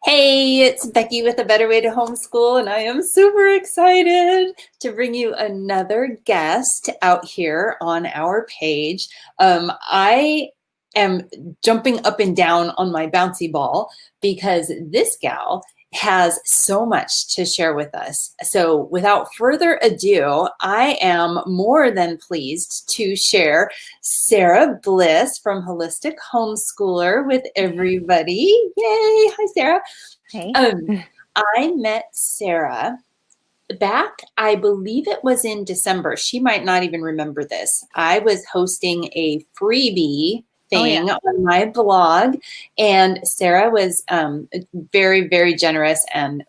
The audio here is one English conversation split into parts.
Hey, it's Becky with A Better Way to Homeschool, and I am super excited to bring you another guest out here on our page. I am jumping up and down on my bouncy ball because this gal has so much to share with us. So without further ado, I am more than pleased to share Sarah Bliss from Holistic Homeschooler with everybody. Yay! Hi, Sarah. Hey. I met Sarah back, I believe it was in December. She might not even remember this. I was hosting a freebie thing on my blog, and Sarah was very, very generous and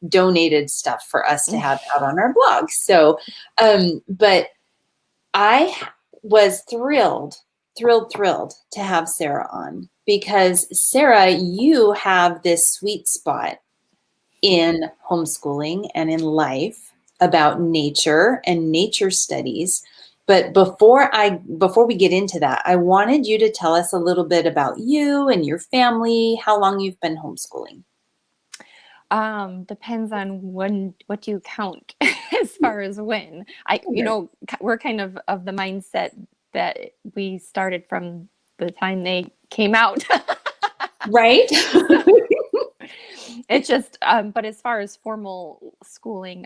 donated stuff for us to have out on our blog. So, but I was thrilled to have Sarah on because Sarah, you have this sweet spot in homeschooling and in life about nature and nature studies. But before we get into that, I wanted you to tell us a little bit about you and your family, how long you've been homeschooling. Depends on what you count as far as when. We're kind of the mindset that we started from the time they came out. Right? It's just, but as far as formal schooling,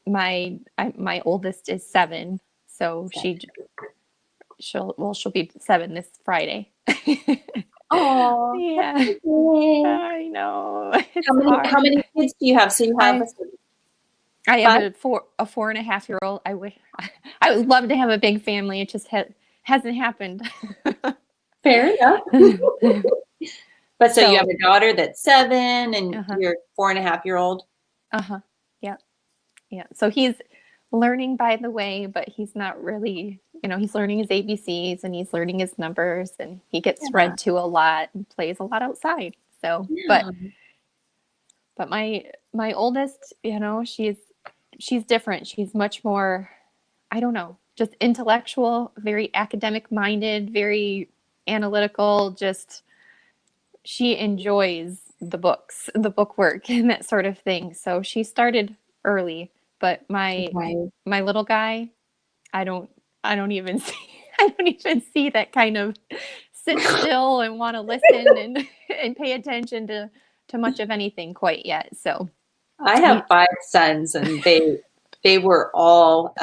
my oldest is 7, so she'll be 7 this Friday. Oh, Yeah, I know. It's how many kids do you have? So you have I have five? a 4.5-year-old. I would love to have a big family. It just hasn't happened. Fair enough. But so you have a daughter that's 7 and your 4.5-year-old? Yeah. So he's learning by the way, but he's not really, he's learning his ABCs and he's learning his numbers, and he gets read to a lot and plays a lot outside. So, but my oldest, she's different. She's much more, I don't know, just intellectual, very academic minded, very analytical. Just she enjoys the books, the book work, and that sort of thing. So she started early, but my little guy, I don't even see that kind of sit still and want to listen and pay attention to much of anything quite yet. So I have 5 sons, and they were all,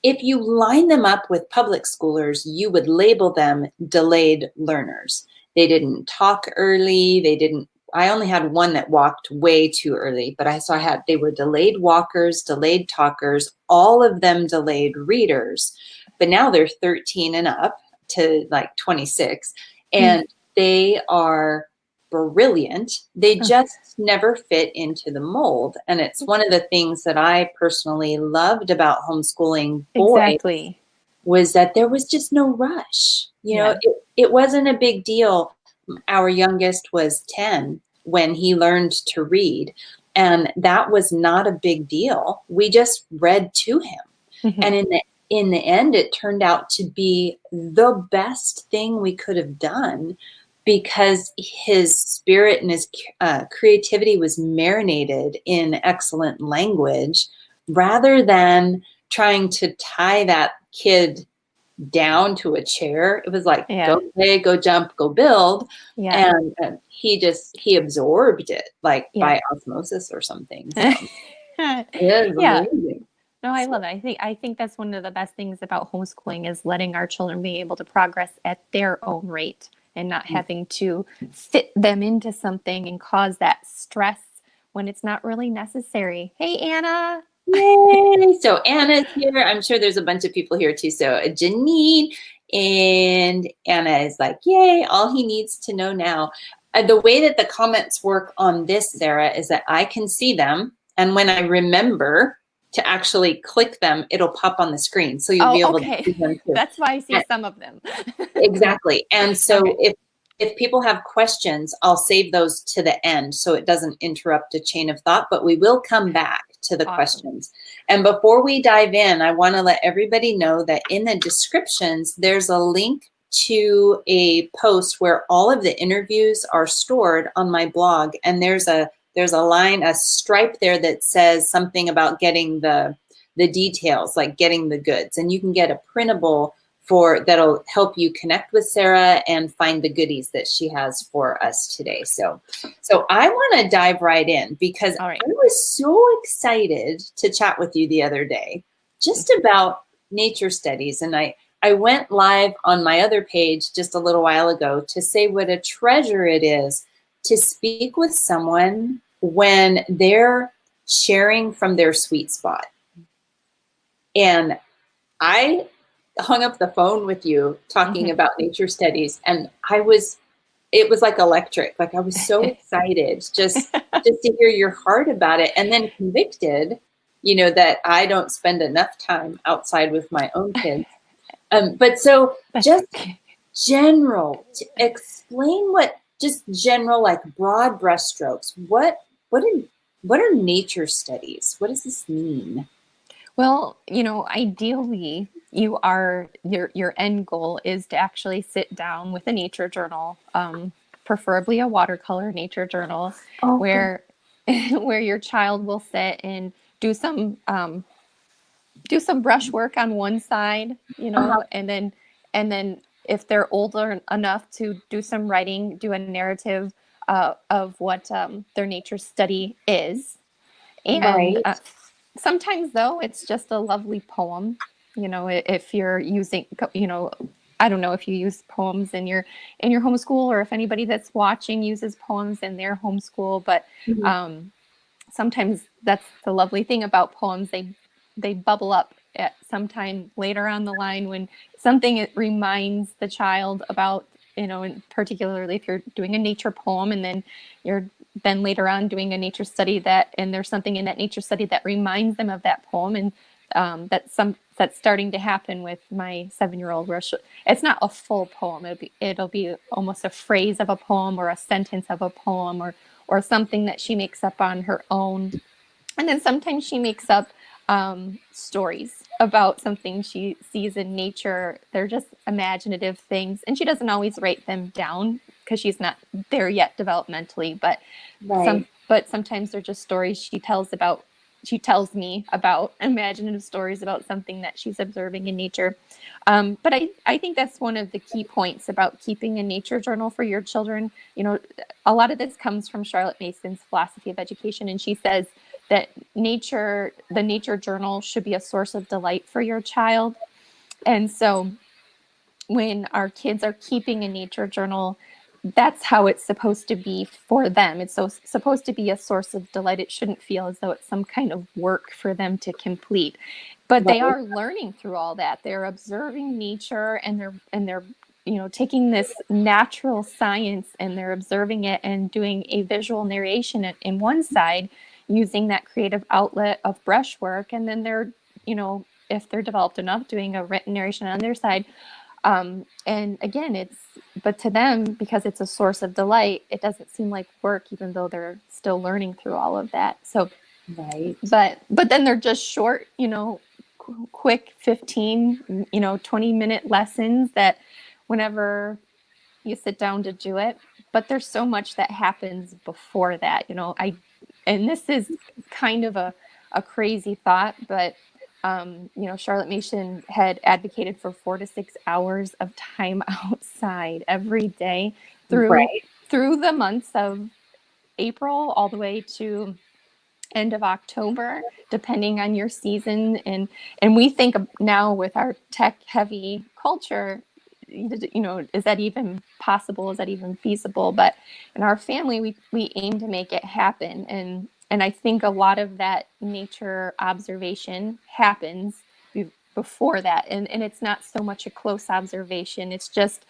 if you line them up with public schoolers, you would label them delayed learners. They didn't talk early. I only had one that walked way too early, but they were delayed walkers, delayed talkers, all of them delayed readers. But now they're 13 and up to like 26, and they are brilliant. They just never fit into the mold. And it's one of the things that I personally loved about homeschooling boys was that there was just no rush. It wasn't a big deal. Our youngest was 10 when he learned to read, and that was not a big deal. We just read to him. And in the end, it turned out to be the best thing we could have done, because his spirit and his creativity was marinated in excellent language, rather than trying to tie that kid down to a chair. It was like, go play, go jump, go build. And he absorbed it like by osmosis or something. So it was amazing. No, I love it. I think that's one of the best things about homeschooling is letting our children be able to progress at their own rate and not having to fit them into something and cause that stress when it's not really necessary. Hey, Anna. Yay! So Anna's here. I'm sure there's a bunch of people here too. So Janine, and Anna is like, yay, all he needs to know now. The way that the comments work on this, Sarah, is that I can see them. And when I remember to actually click them, it'll pop on the screen. So you'll be able to see them too. That's why I see some of them. Exactly. And so if people have questions, I'll save those to the end so it doesn't interrupt a chain of thought, but we will come back to the questions. And before we dive in, I want to let everybody know that in the descriptions, there's a link to a post where all of the interviews are stored on my blog, and there's a a stripe there that says something about getting the details, like getting the goods, and you can get a printable that'll help you connect with Sarah and find the goodies that she has for us today. So I want to dive right in, because All right. I was so excited to chat with you the other day just about nature studies. And I went live on my other page just a little while ago to say what a treasure it is to speak with someone when they're sharing from their sweet spot. And I hung up the phone with you talking about nature studies, and it was like electric. Like, I was so excited just to hear your heart about it, and then convicted, that I don't spend enough time outside with my own kids. But so just explain just general, like broad brushstrokes. What are nature studies? What does this mean? Well, ideally, your end goal is to actually sit down with a nature journal, preferably a watercolor nature journal, Okay. where where your child will sit and do some brush work on one side, Uh-huh. and then if they're older enough to do some writing, do a narrative of what their nature study is. And Right. sometimes, though, it's just a lovely poem. If you're using, I don't know if you use poems in your homeschool, or if anybody that's watching uses poems in their homeschool. But Mhm. um, sometimes that's the lovely thing about poems. They bubble up at some time later on the line when something it reminds the child about, and particularly if you're doing a nature poem, and then you're then later on doing a nature study and there's something in that nature study that reminds them of that poem. And that's starting to happen with my 7-year-old, where it's not a full poem. It'll be almost a phrase of a poem, or a sentence of a poem, or something that she makes up on her own. And then sometimes she makes up stories about something she sees in nature. They're just imaginative things, and she doesn't always write them down because she's not there yet developmentally. But Right. sometimes they're just stories she tells me about, imaginative stories about something that she's observing in nature. But I think that's one of the key points about keeping a nature journal for your children. A lot of this comes from Charlotte Mason's philosophy of education, and she says that the nature journal should be a source of delight for your child. And so when our kids are keeping a nature journal, that's how it's supposed to be for them. It's supposed to be a source of delight. It shouldn't feel as though it's some kind of work for them to complete. But they Right. are learning through all that. They're observing nature, and they're taking this natural science, and they're observing it and doing a visual narration in one side, using that creative outlet of brushwork. And then they're, if they're developed enough, doing a written narration on their side. And again, but to them, because it's a source of delight, it doesn't seem like work, even though they're still learning through all of that. So, Right. but then they're just short, quick 15, 20-minute lessons that whenever you sit down to do it. But there's so much that happens before that. And this is kind of a crazy thought, but Charlotte Mason had advocated for 4 to 6 hours of time outside every day through Right. the months of April all the way to end of October, depending on your season. And we think now, with our tech heavy culture, is that even possible? Is that even feasible? But in our family, we aim to make it happen. And I think a lot of that nature observation happens before that. And it's not so much a close observation. It's just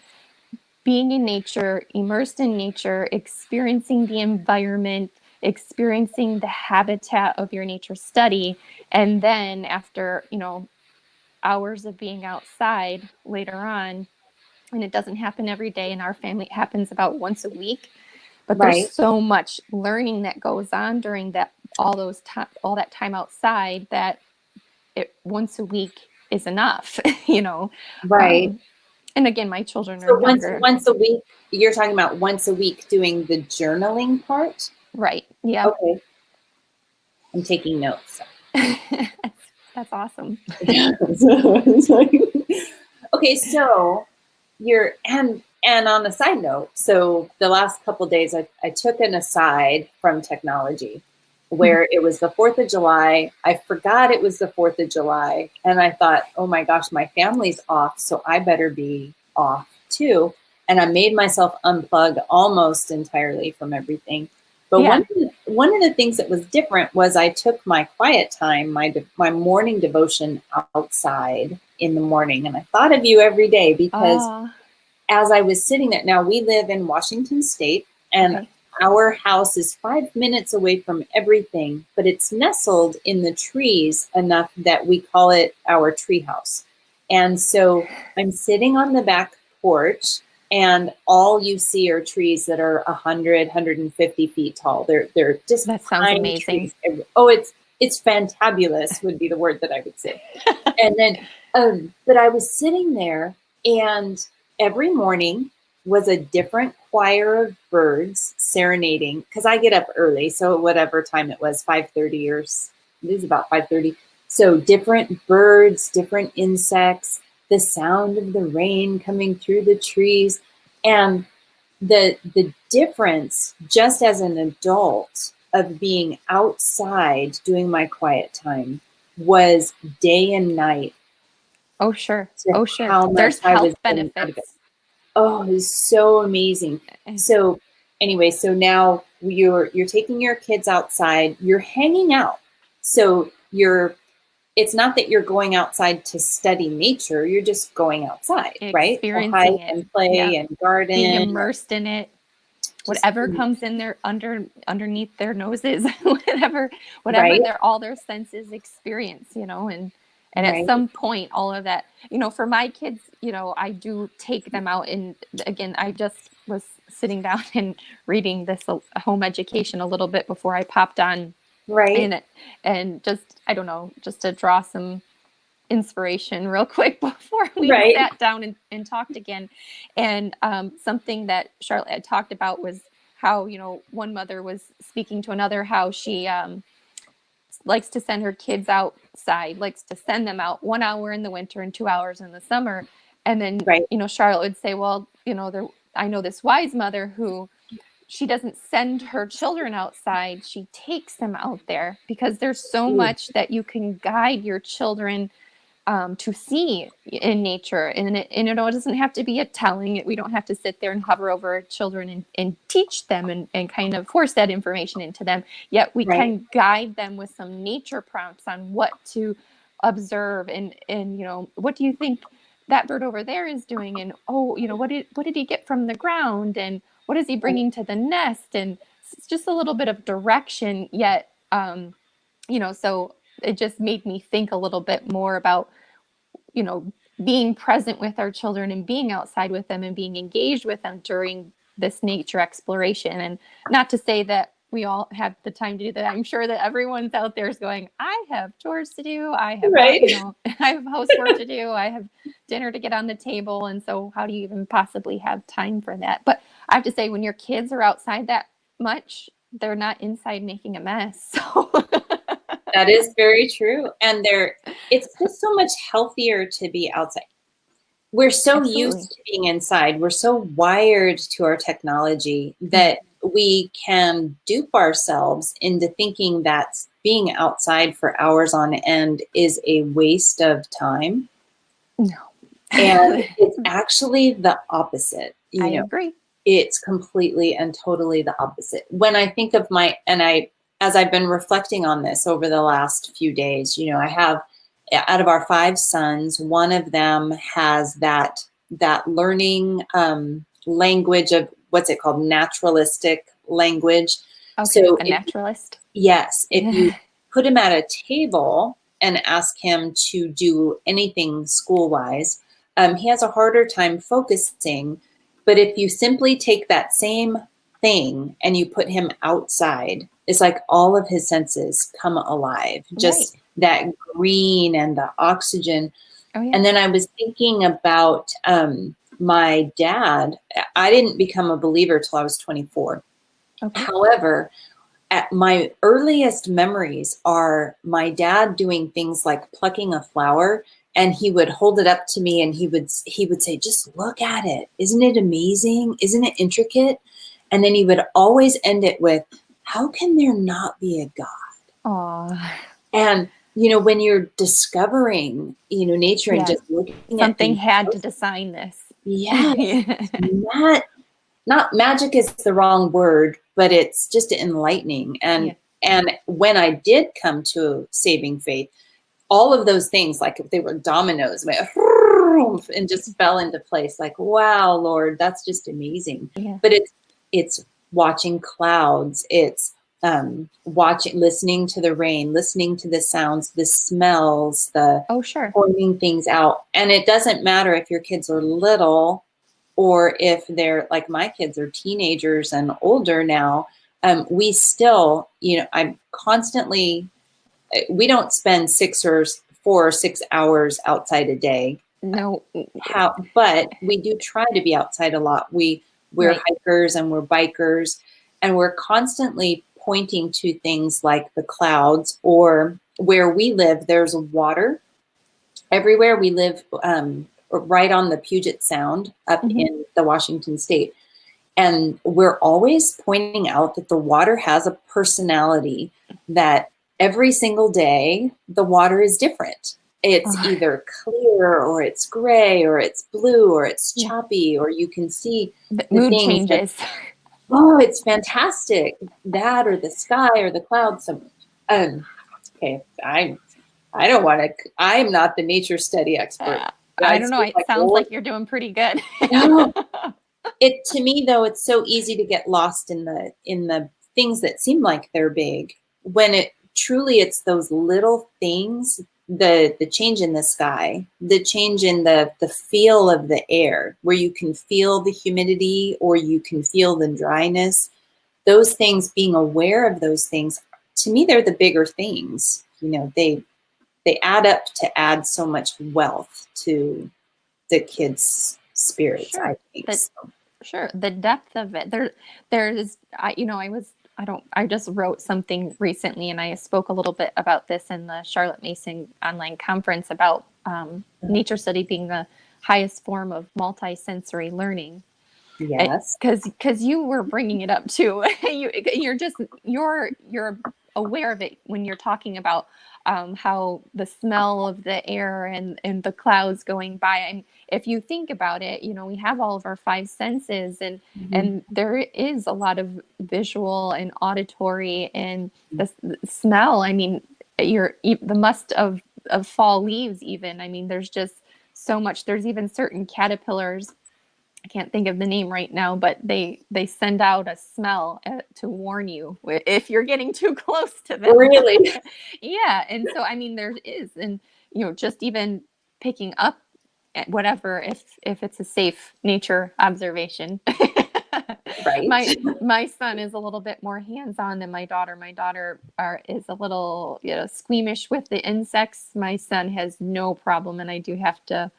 being in nature, immersed in nature, experiencing the environment, experiencing the habitat of your nature study. And then after, hours of being outside later on, and it doesn't happen every day. In our family, it happens about once a week. But there's Right. so much learning that goes on during all that time outside, that once a week is enough, Right. And again, my children are So younger. once a week, you're talking about once a week doing the journaling part? Right. Yeah. Okay. I'm taking notes. That's awesome. It's like, okay, so and on a side note, so the last couple days I took an aside from technology where it was the 4th of July. I forgot it was the 4th of July. And I thought, oh my gosh, my family's off, so I better be off too. And I made myself unplug almost entirely from everything. But Yeah. one of the things that was different was I took my quiet time, my morning devotion outside in the morning. And I thought of you every day because as I was sitting there, now we live in Washington State, and Okay. our house is 5 minutes away from everything, but it's nestled in the trees enough that we call it our tree house. And so I'm sitting on the back porch, and all you see are trees that are 100, 150 feet tall. They're just That sounds pine amazing. trees. Oh, it's fantabulous would be the word that I would say. And then, but I was sitting there, and every morning was a different choir of birds serenading, because I get up early, so whatever time it was, 5:30 or it is about 5:30. So different birds, different insects, the sound of the rain coming through the trees, and the difference just as an adult of being outside doing my quiet time was day and night Oh, sure. to Oh, sure. how much There's I was health getting out of it. benefits. Oh, it was so amazing. So anyway, so now you're taking your kids outside, you're hanging out. So it's not that you're going outside to study nature, you're just going outside, right? To hike Experiencing it. and play Yeah. and Being garden. immersed in it. Just Whatever comes in there underneath their noses, whatever right, all their senses experience, and at right, some point all of that, for my kids, I do take them out, and again, I just was sitting down and reading this home education a little bit before I popped on, right, and just, I don't know, just to draw some inspiration real quick before we right, sat down and talked again. And something that Charlotte had talked about was how, one mother was speaking to another, how she likes to send her kids outside, likes to send them out 1 hour in the winter and 2 hours in the summer. And then, right, Charlotte would say, well, I know this wise mother who, she doesn't send her children outside. She takes them out there, because there's so much that you can guide your children to see in nature. And it doesn't have to be a telling. We don't have to sit there and hover over children and teach them and kind of force that information into them. Yet we right, can guide them with some nature prompts on what to observe, and what do you think that bird over there is doing? And what did he get from the ground? And what is he bringing to the nest? And it's just a little bit of direction, yet so it just made me think a little bit more about, being present with our children and being outside with them and being engaged with them during this nature exploration. And not to say that we all have the time to do that. I'm sure that everyone's out there is going, I have chores to do. I have, right. I have housework to do. I have dinner to get on the table. And so how do you even possibly have time for that? But I have to say, when your kids are outside that much, they're not inside making a mess. So That is very true. And it's just so much healthier to be outside. We're so absolutely. used to being inside. We're so wired to our technology that we can dupe ourselves into thinking that being outside for hours on end is a waste of time. No. And it's actually the opposite. I agree. It's completely and totally the opposite. When I think of as I've been reflecting on this over the last few days, I have, out of our 5 sons, one of them has that learning language of, what's it called, naturalistic language. Okay, So a naturalist. yes, if you put him at a table and ask him to do anything school-wise, he has a harder time focusing. But if you simply take that same thing and you put him outside, it's like all of his senses come alive. Just that green and the oxygen. Oh, yeah. And then I was thinking about my dad, I didn't become a believer till I was 24. Okay. However, at my earliest memories are my dad doing things like plucking a flower, and he would hold it up to me and he would say, just look at it. Isn't it amazing? Isn't it intricate? And then he would always end it with, how can there not be a God? Aw. And, you know, when you're discovering, you know, nature and Yeah. just looking at Something things, had to design this. yes, Yeah. not magic is the wrong word, but it's just enlightening. And Yeah. and when I did come to saving faith, all of those things, like if they were dominoes, went and just fell into place. Like, wow, Lord, that's just amazing. Yeah. But it's watching clouds. It's listening to the rain, listening to the sounds, the smells, the Oh, sure. pointing things out. And it doesn't matter if your kids are little or if they're like my kids are teenagers and older now. We still, you know, I'm constantly, we don't spend 4 or 6 hours outside a day. No. But we do try to be outside a lot. We're Right. hikers and we're bikers, and we're constantly pointing to things like the clouds, or where we live, there's water everywhere. We live right on the Puget Sound up in the Washington state. And we're always pointing out that the water has a personality, that every single day the water is different. It's either clear or it's gray or it's blue or it's choppy, or you can see The the mood things that, changes. oh, it's fantastic. That or the sky or the clouds. So, okay, I don't want to, I'm not the nature study expert. I don't know. It Like, sounds like you're doing pretty good. no. It, to me though, it's so easy to get lost in the things that seem like they're big, when it truly, it's those little things, the change in the sky, the change in the feel of the air, where you can feel the humidity or you can feel the dryness. Those things, being aware of those things, to me, they're the bigger things. You know, they add up to add so much wealth to the kids' spirits, Sure. I think. Sure. The depth of it. There's, I just wrote something recently, and I spoke a little bit about this in the Charlotte Mason online conference about nature study being the highest form of multisensory learning. Yes. Because you were bringing it up too. You're aware of it when you're talking about how the smell of the air and the clouds going by. And if you think about it, you know, we have all of our five senses, and there is a lot of visual and auditory and the smell. I mean, the must of fall leaves even. I mean, there's just so much. There's even certain caterpillars, I can't think of the name right now, but they send out a smell to warn you if you're getting too close to them. Really? Yeah. And so, I mean, there is, and, you know, just even picking up at whatever, if it's a safe nature observation. Right. My son is a little bit more hands-on than my daughter. My daughter is a little, you know, squeamish with the insects. My son has no problem, and I do have to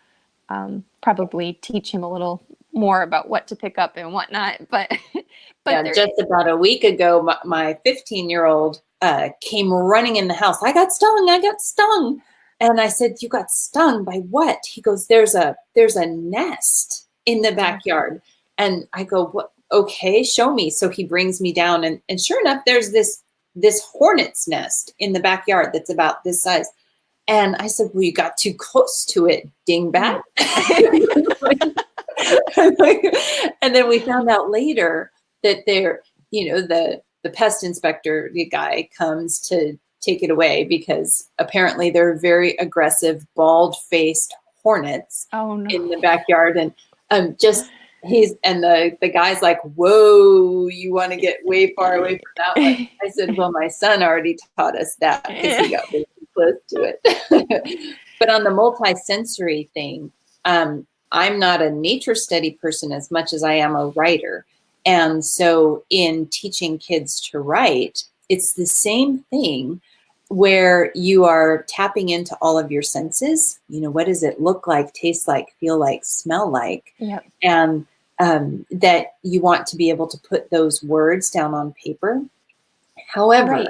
probably teach him a little more about what to pick up and whatnot. But yeah, just about a week ago, my 15-year-old came running in the house. I got stung. I got stung. And I said, you got stung by what? He goes, there's a nest in the backyard. And I go, what? Okay, show me. So he brings me down, and sure enough, there's this hornet's nest in the backyard that's about this size. And I said, well, you got too close to it, dingbat. And then we found out later that they're, you know, the pest inspector, the guy, comes to take it away because apparently they're very aggressive, bald-faced hornets in the backyard. And the guy's like, whoa, you want to get way far away from that one. I said, well, my son already taught us that because he got way too close to it. But on the multisensory thing, I'm not a nature study person as much as I am a writer. And so in teaching kids to write, it's the same thing. where you are tapping into all of your senses. What does it look like, taste like, feel like, smell like? Yep. And that you want to be able to put those words down on paper. However, Right.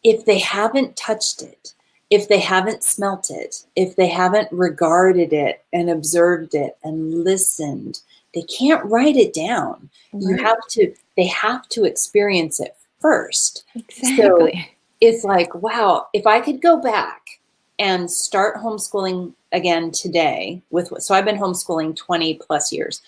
if they haven't touched it, if they haven't smelt it, if they haven't regarded it and observed it and listened, they can't write it down. Right. They have to experience it first. So Exactly. it's like, wow, if I could go back and start homeschooling again today so I've been homeschooling 20 plus years.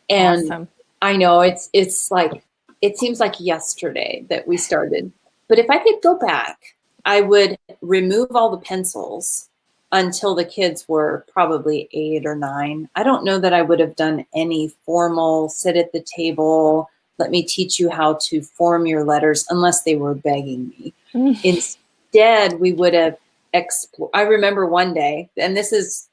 And Awesome. I know it's like, it seems like yesterday that we started. But if I could go back, I would remove all the pencils until the kids were probably 8 or 9. I don't know that I would have done any formal sit at the table, let me teach you how to form your letters, unless they were begging me. Instead, we would have explored. I remember one day, and this is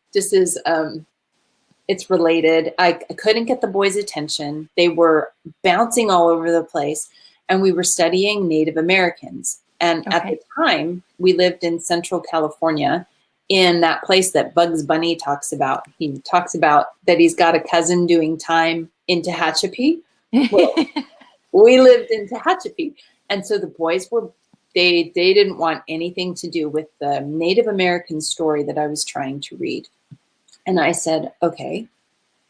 it's related. I couldn't get the boys' attention. They were bouncing all over the place, and we were studying Native Americans. And at the time, we lived in Central California, in that place that Bugs Bunny talks about. He talks about that he's got a cousin doing time in Tehachapi. Well, we lived in Tehachapi, and so the boys were they didn't want anything to do with the Native American story that I was trying to read. And I said, okay,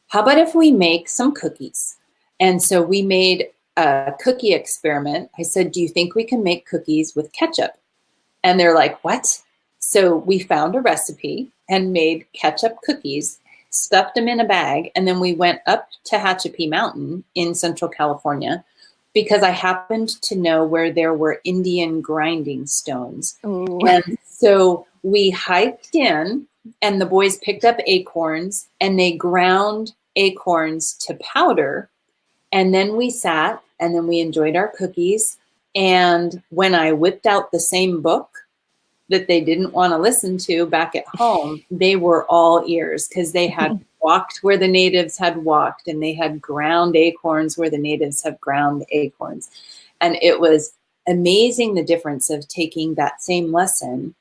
how about if we make some cookies? And so we made a cookie experiment. I said, do you think we can make cookies with ketchup? And they're like, what? So we found a recipe and made ketchup cookies, stuffed them in a bag, and then we went up to Tehachapi Mountain in Central California, because I happened to know where there were Indian grinding stones. Ooh. And so we hiked in, and the boys picked up acorns, and they ground acorns to powder. And then we sat, and then we enjoyed our cookies. And when I whipped out the same book that they didn't want to listen to back at home, they were all ears, because they had walked where the natives had walked, and they had ground acorns where the natives have ground acorns. And it was amazing, the difference of taking that same lesson,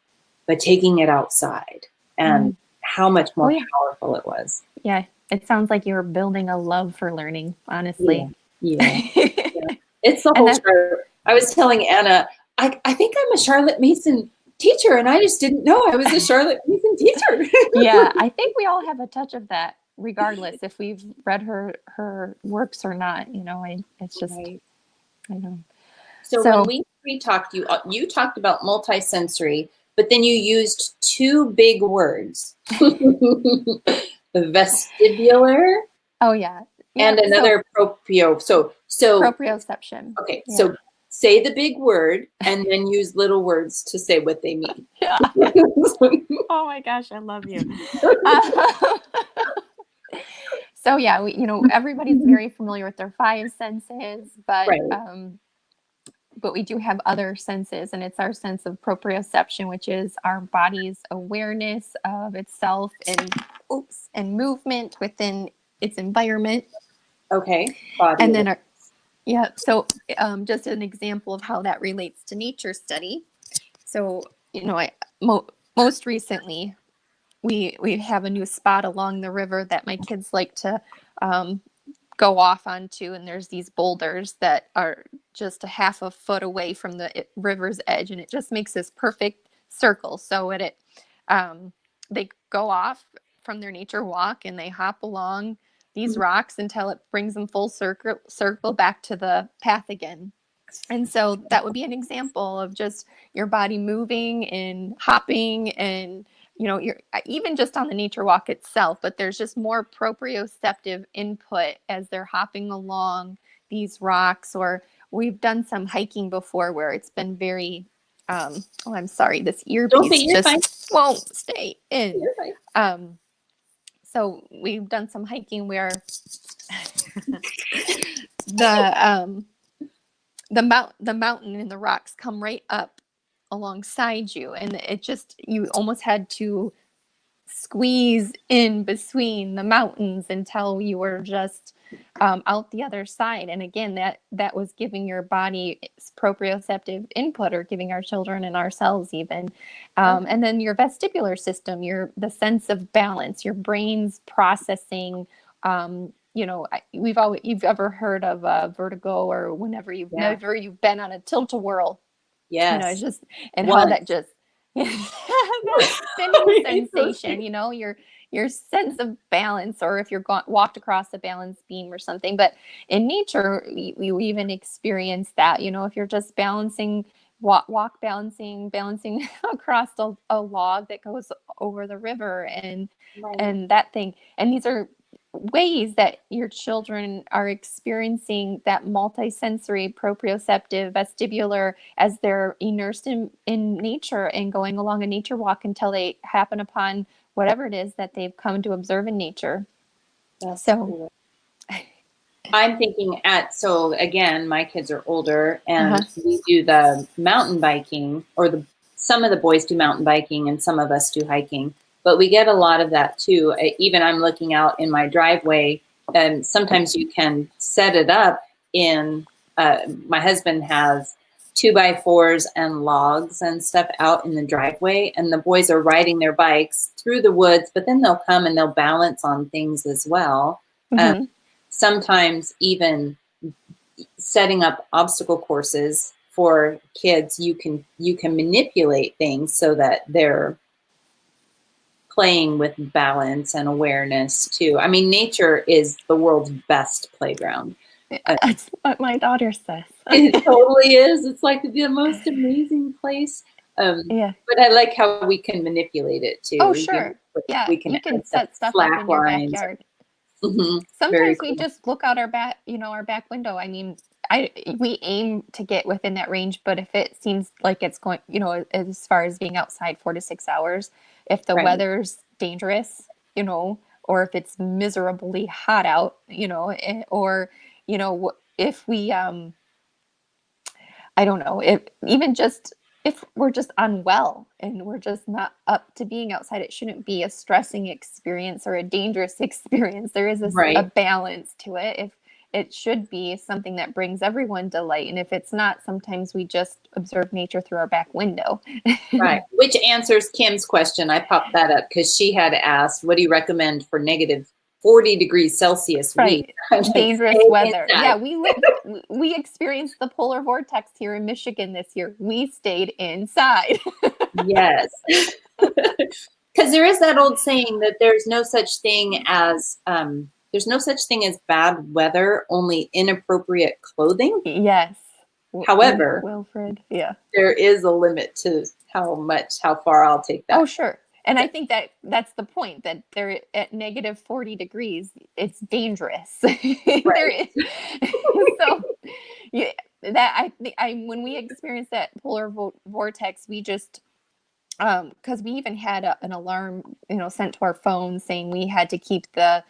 but taking it outside, and how much more powerful it was. Yeah. It sounds like you're building a love for learning, honestly. Yeah. It's the whole Charlotte. I was telling Anna, I think I'm a Charlotte Mason teacher, and I just didn't know I was a Charlotte Mason teacher. Yeah, I think we all have a touch of that, regardless if we've read her works or not. It's just, Right. I know. So when we talked, you talked about multisensory, but then you used two big words: vestibular. Oh yeah. And another proprio. So proprioception. Okay, so say the big word and then use little words to say what they mean. Yeah. Oh my gosh, I love you. So yeah, everybody's very familiar with their five senses, but Right. but we do have other senses, and it's our sense of proprioception, which is our body's awareness of itself and movement within its environment. Okay. Body and then so just an example of how that relates to nature study. So most recently we have a new spot along the river that my kids like to go off onto, and there's these boulders that are just a half a foot away from the river's edge, and it just makes this perfect circle. So they go off from their nature walk, and they hop along these rocks until it brings them full circle back to the path again. And so that would be an example of just your body moving and hopping, and you're even just on the nature walk itself, but there's just more proprioceptive input as they're hopping along these rocks. Or we've done some hiking before where it's been very I'm sorry, this earpiece just won't stay in. So we've done some hiking where the mountain and the rocks come right up alongside you, and you almost had to squeeze in between the mountains until you were just out the other side. And again, that was giving your body proprioceptive input, or giving our children and ourselves even. And then your vestibular system, the sense of balance, your brain's processing. You've ever heard of vertigo, or whenever you've been on a tilt-a-whirl. It's Yes. just, and how that Once. just, that spinning sensation, your sense of balance, or if you're walked across a balance beam or something. But in nature, we even experience that, if you're just balancing, walk balancing across a log that goes over the river, Right. and that thing. And these are ways that your children are experiencing that multisensory, proprioceptive, vestibular, as they're immersed in nature and going along a nature walk until they happen upon whatever it is that they've come to observe in nature. That's So cool. I'm thinking so again, my kids are older, and we do the mountain biking, or some of the boys do mountain biking and some of us do hiking, but we get a lot of that too. Even I'm looking out in my driveway, and sometimes you can set it up my husband has 2x4s and logs and stuff out in the driveway, and the boys are riding their bikes through the woods, but then they'll come and they'll balance on things as well. Sometimes even setting up obstacle courses for kids, you can manipulate things so that they're playing with balance and awareness too. I mean, nature is the world's best playground. That's what my daughter says. It totally is. It's like the most amazing place. Yeah. But I like how we can manipulate it too. Oh, sure. Yeah, We can you can set set stuff up slack in your lines. backyard. Very Sometimes we cool. just look out our back window. I mean, we aim to get within that range, but if it seems like it's going, as far as being outside 4 to 6 hours, if the weather's dangerous, or if it's miserably hot out, or, if we, I don't know, if we're just unwell and we're just not up to being outside, it shouldn't be a stressing experience or a dangerous experience. There is a balance to it. If it should be something that brings everyone delight. And if it's not, sometimes we just observe nature through our back window. Right. Which answers Kim's question. I popped that up because she had asked, what do you recommend for negative 40 degrees Celsius week? Dangerous weather. Yeah, we experienced the polar vortex here in Michigan this year. We stayed inside. Yes. Because there is that old saying that there's no such thing as bad weather, only inappropriate clothing. Yes. However, Wilfred, yeah, there is a limit to how far I'll take that. Oh, sure. And I think that's the point, that they're at negative 40 degrees. It's dangerous. Right. So yeah, that when we experienced that polar vortex, we just, because we even had an alarm, sent to our phone saying we had to keep the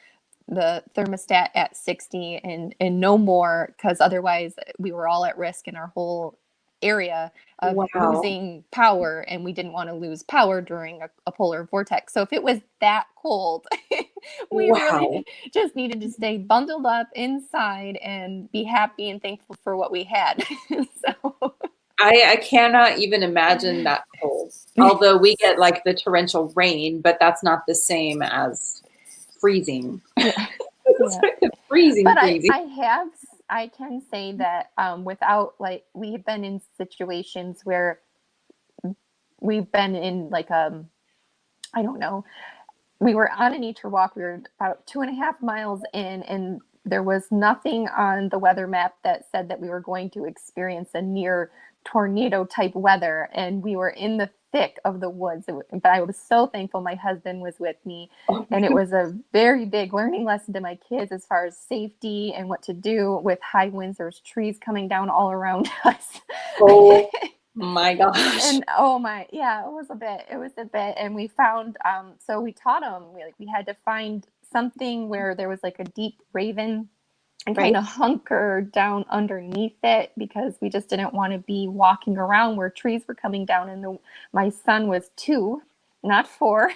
thermostat at 60 and no more, because otherwise we were all at risk in our whole area of losing power, and we didn't want to lose power during a polar vortex. So if it was that cold, we really just needed to stay bundled up inside and be happy and thankful for what we had. So I cannot even imagine that cold. Although we get like the torrential rain, but that's not the same as freezing. It's like freezing. But I can say that without, like, we've been in situations where we've been in like I don't know, we were on a nature walk. We were about 2.5 miles in, and there was nothing on the weather map that said that we were going to experience a near tornado type weather. And we were in the thick of the woods. But I was so thankful my husband was with me. And it was a very big learning lesson to my kids as far as safety and what to do with high winds. There was trees coming down all around us. Oh my gosh. And it was a bit. And we found, so we taught them, we had to find something where there was like a deep raven and kind of hunker down underneath it, because we just didn't want to be walking around where trees were coming down. And my son was 2 not 4.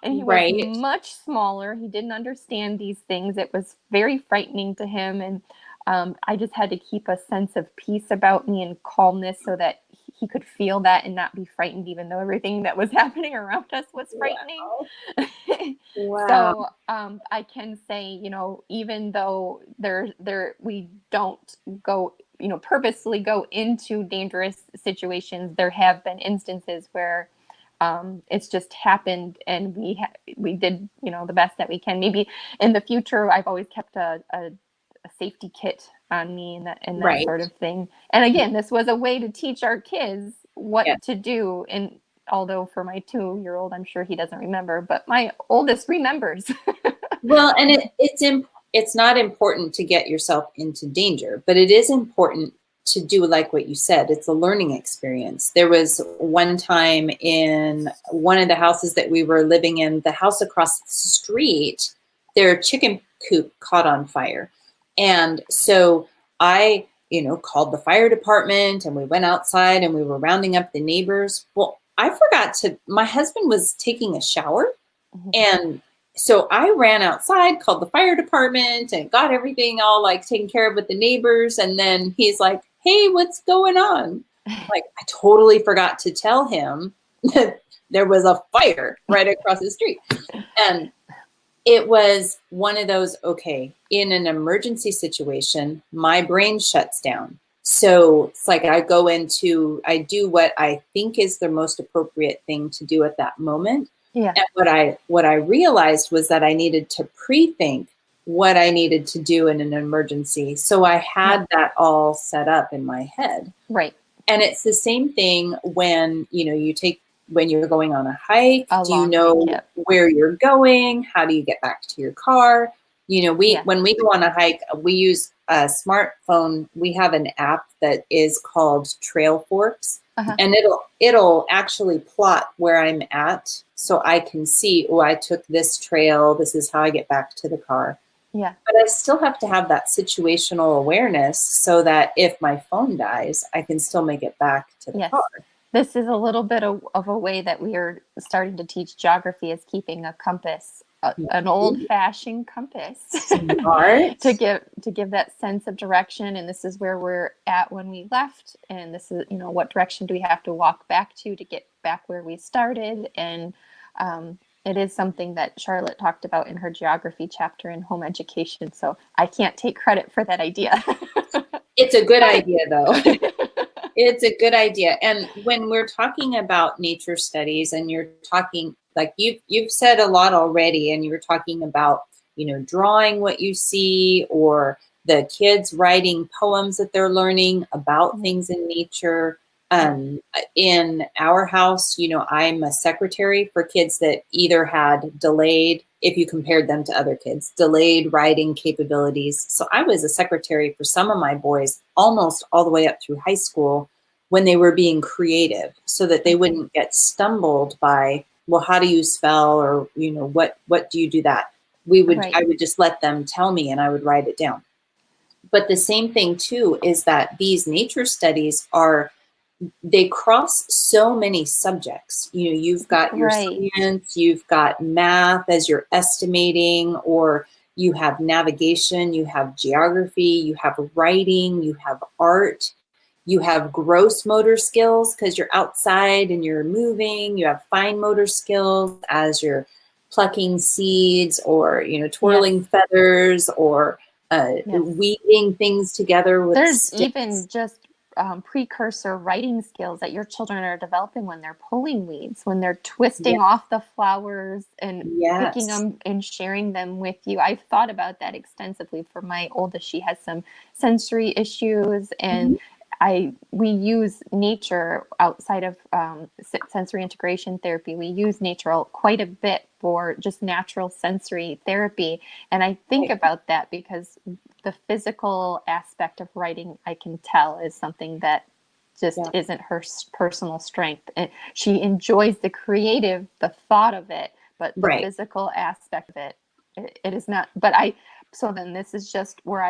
And he was Right. much smaller. He didn't understand these things. It was very frightening to him. And I just had to keep a sense of peace about me and calmness so that he could feel that and not be frightened, even though everything that was happening around us was frightening. Wow. Wow. So I can say, you know, even though we don't go, you know, purposely go into dangerous situations, there have been instances where it's just happened, and we did, you know, the best that we can. Maybe in the future, I've always kept a safety kit on me and that Right. sort of thing. And again, this was a way to teach our kids what Yeah. to do. And although for my 2-year-old, I'm sure he doesn't remember, but my oldest remembers. Well, and it's not important to get yourself into danger, but it is important to do like what you said. It's a learning experience. There was one time in one of the houses that we were living in, the house across the street, their chicken coop caught on fire. And so I, called the fire department, and we went outside and we were rounding up the neighbors. Well, I forgot my husband was taking a shower, and so I ran outside, called the fire department, and got everything all like taken care of with the neighbors. And then he's like, "Hey, what's going on?" Like, I totally forgot to tell him that there was a fire right across the street. And it was one of those, okay, in an emergency situation, my brain shuts down. So it's like I do what I think is the most appropriate thing to do at that moment. Yeah. And what I realized was that I needed to pre-think what I needed to do in an emergency. So I had that all set up in my head. Right. And it's the same thing when, when you're going on a hike. Do you know where you're going? How do you get back to your car? When we go on a hike, we use a smartphone. We have an app that is called Trail Forks. And it'll actually plot where I'm at, so I can see, oh, I took this trail. This is how I get back to the car. Yeah. But I still have to have that situational awareness so that if my phone dies, I can still make it back to the car. This is a little bit of a way that we are starting to teach geography, is keeping a compass, an old-fashioned compass to give that sense of direction. And this is where we're at when we left, and this is, what direction do we have to walk back to get back where we started. And it is something that Charlotte talked about in her geography chapter in home education. So I can't take credit for that idea. It's a good idea, though. It's a good idea. And when we're talking about nature studies, and you're talking, like you've said a lot already, and you're talking about, drawing what you see, or the kids writing poems that they're learning about things in nature. In our house, I'm a secretary for kids that either had delayed, if you compared them to other kids, delayed writing capabilities. So I was a secretary for some of my boys almost all the way up through high school when they were being creative, so that they wouldn't get stumbled by, well, how do you spell, or, what do you do that? I would just let them tell me, and I would write it down. But the same thing too is that these nature studies they cross so many subjects. You've got your science, you've got math as you're estimating, or you have navigation, you have geography, you have writing, you have art, you have gross motor skills because you're outside and you're moving, you have fine motor skills as you're plucking seeds, or, twirling feathers, or weaving things together with There's sticks. Even just precursor writing skills that your children are developing when they're pulling weeds, when they're twisting off the flowers and picking them and sharing them with you. I've thought about that extensively for my oldest. She has some sensory issues, and we use nature outside of sensory integration therapy. We use nature quite a bit for just natural sensory therapy. And I think about that because the physical aspect of writing, I can tell, is something that just isn't her personal strength. And she enjoys the thought of it, but the physical aspect of it is not. So then this is just where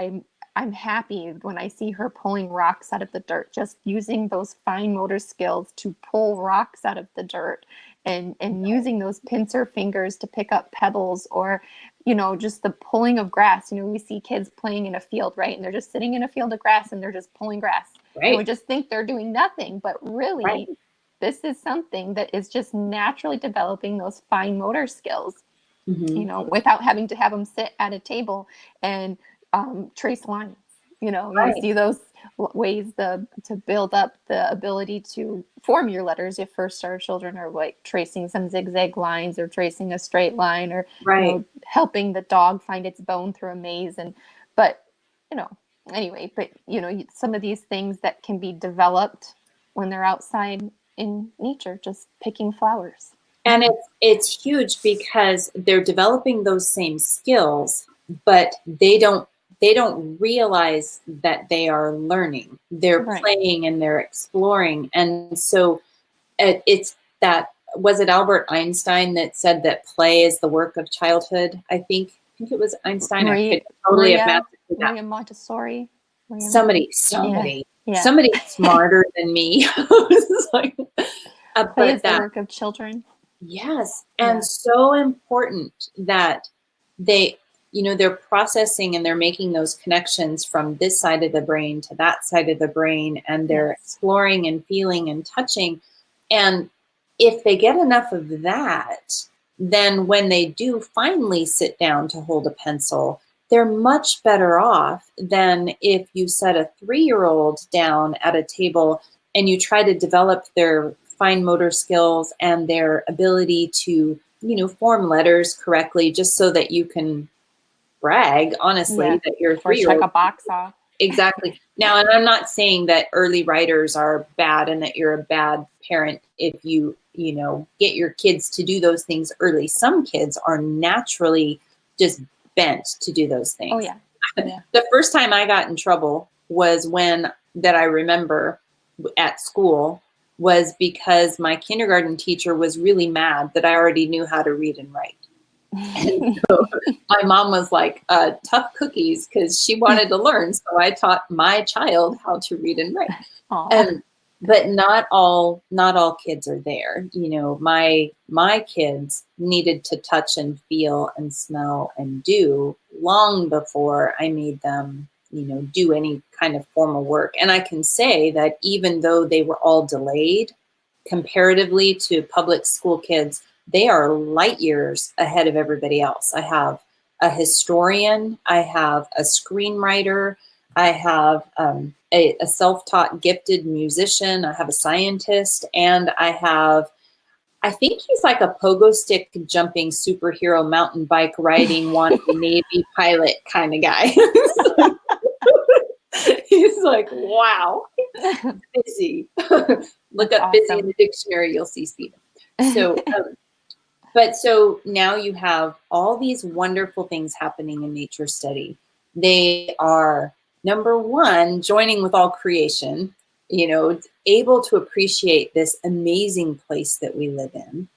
I'm happy when I see her pulling rocks out of the dirt, just using those fine motor skills to pull rocks out of the dirt, and using those pincer fingers to pick up pebbles, or, just the pulling of grass. We see kids playing in a field, right? And they're just sitting in a field of grass and they're just pulling grass. And we Right. just think they're doing nothing, but Right. really, this is something that is just naturally developing those fine motor skills, Hmm. without having to have them sit at a table and trace lines. You Right. see those ways to build up the ability to form your letters if first star children are like tracing some zigzag lines or tracing a straight line, or Right. helping the dog find its bone through a maze. But you know anyway, but some of these things that can be developed when they're outside in nature, just picking flowers. And it's huge because they're developing those same skills, but they don't realize that they are learning. They're Right. playing and they're exploring. And so it's that, was it Albert Einstein that said that play is the work of childhood? I think it was Einstein. I could totally have Maria mastered that. Maria Montessori. Somebody, Yeah. somebody, Yeah. somebody smarter than me. It's like, Play but is the that, work of children. yes, and Yeah. so important that they, they're processing and they're making those connections from this side of the brain to that side of the brain, and they're Yes. exploring and feeling and touching. And if they get enough of that, then when they do finally sit down to hold a pencil, they're much better off than if you set a 3-year-old down at a table and you try to develop their fine motor skills and their ability to, form letters correctly, just so that you can brag, honestly, Yeah. that your Or check 3-year-old. a box off. Exactly. Now, and I'm not saying that early writers are bad and that you're a bad parent if get your kids to do those things early. Some kids are naturally just bent to do those Oh things. yeah. Yeah. The first time I got in trouble was that I remember at school, was because my kindergarten teacher was really mad that I already knew how to read and write. And so my mom was like, tough cookies, because she wanted to learn. So I taught my child how to read and write. Aw. And but not all kids are there. My kids needed to touch and feel and smell and do long before I made them, do any kind of formal work. And I can say that even though they were all delayed comparatively to public school kids, they are light years ahead of everybody else. I have a historian, I have a screenwriter, I have a self-taught gifted musician, I have a scientist, and I think he's like a pogo stick jumping superhero mountain bike riding wannabe Navy pilot kind of guy. He's like, wow, busy. Look That's up busy in awesome. the dictionary, you'll see Stephen. So, but so now you have all these wonderful things happening in nature study. They are, number one, joining with all creation, able to appreciate this amazing place that we live in.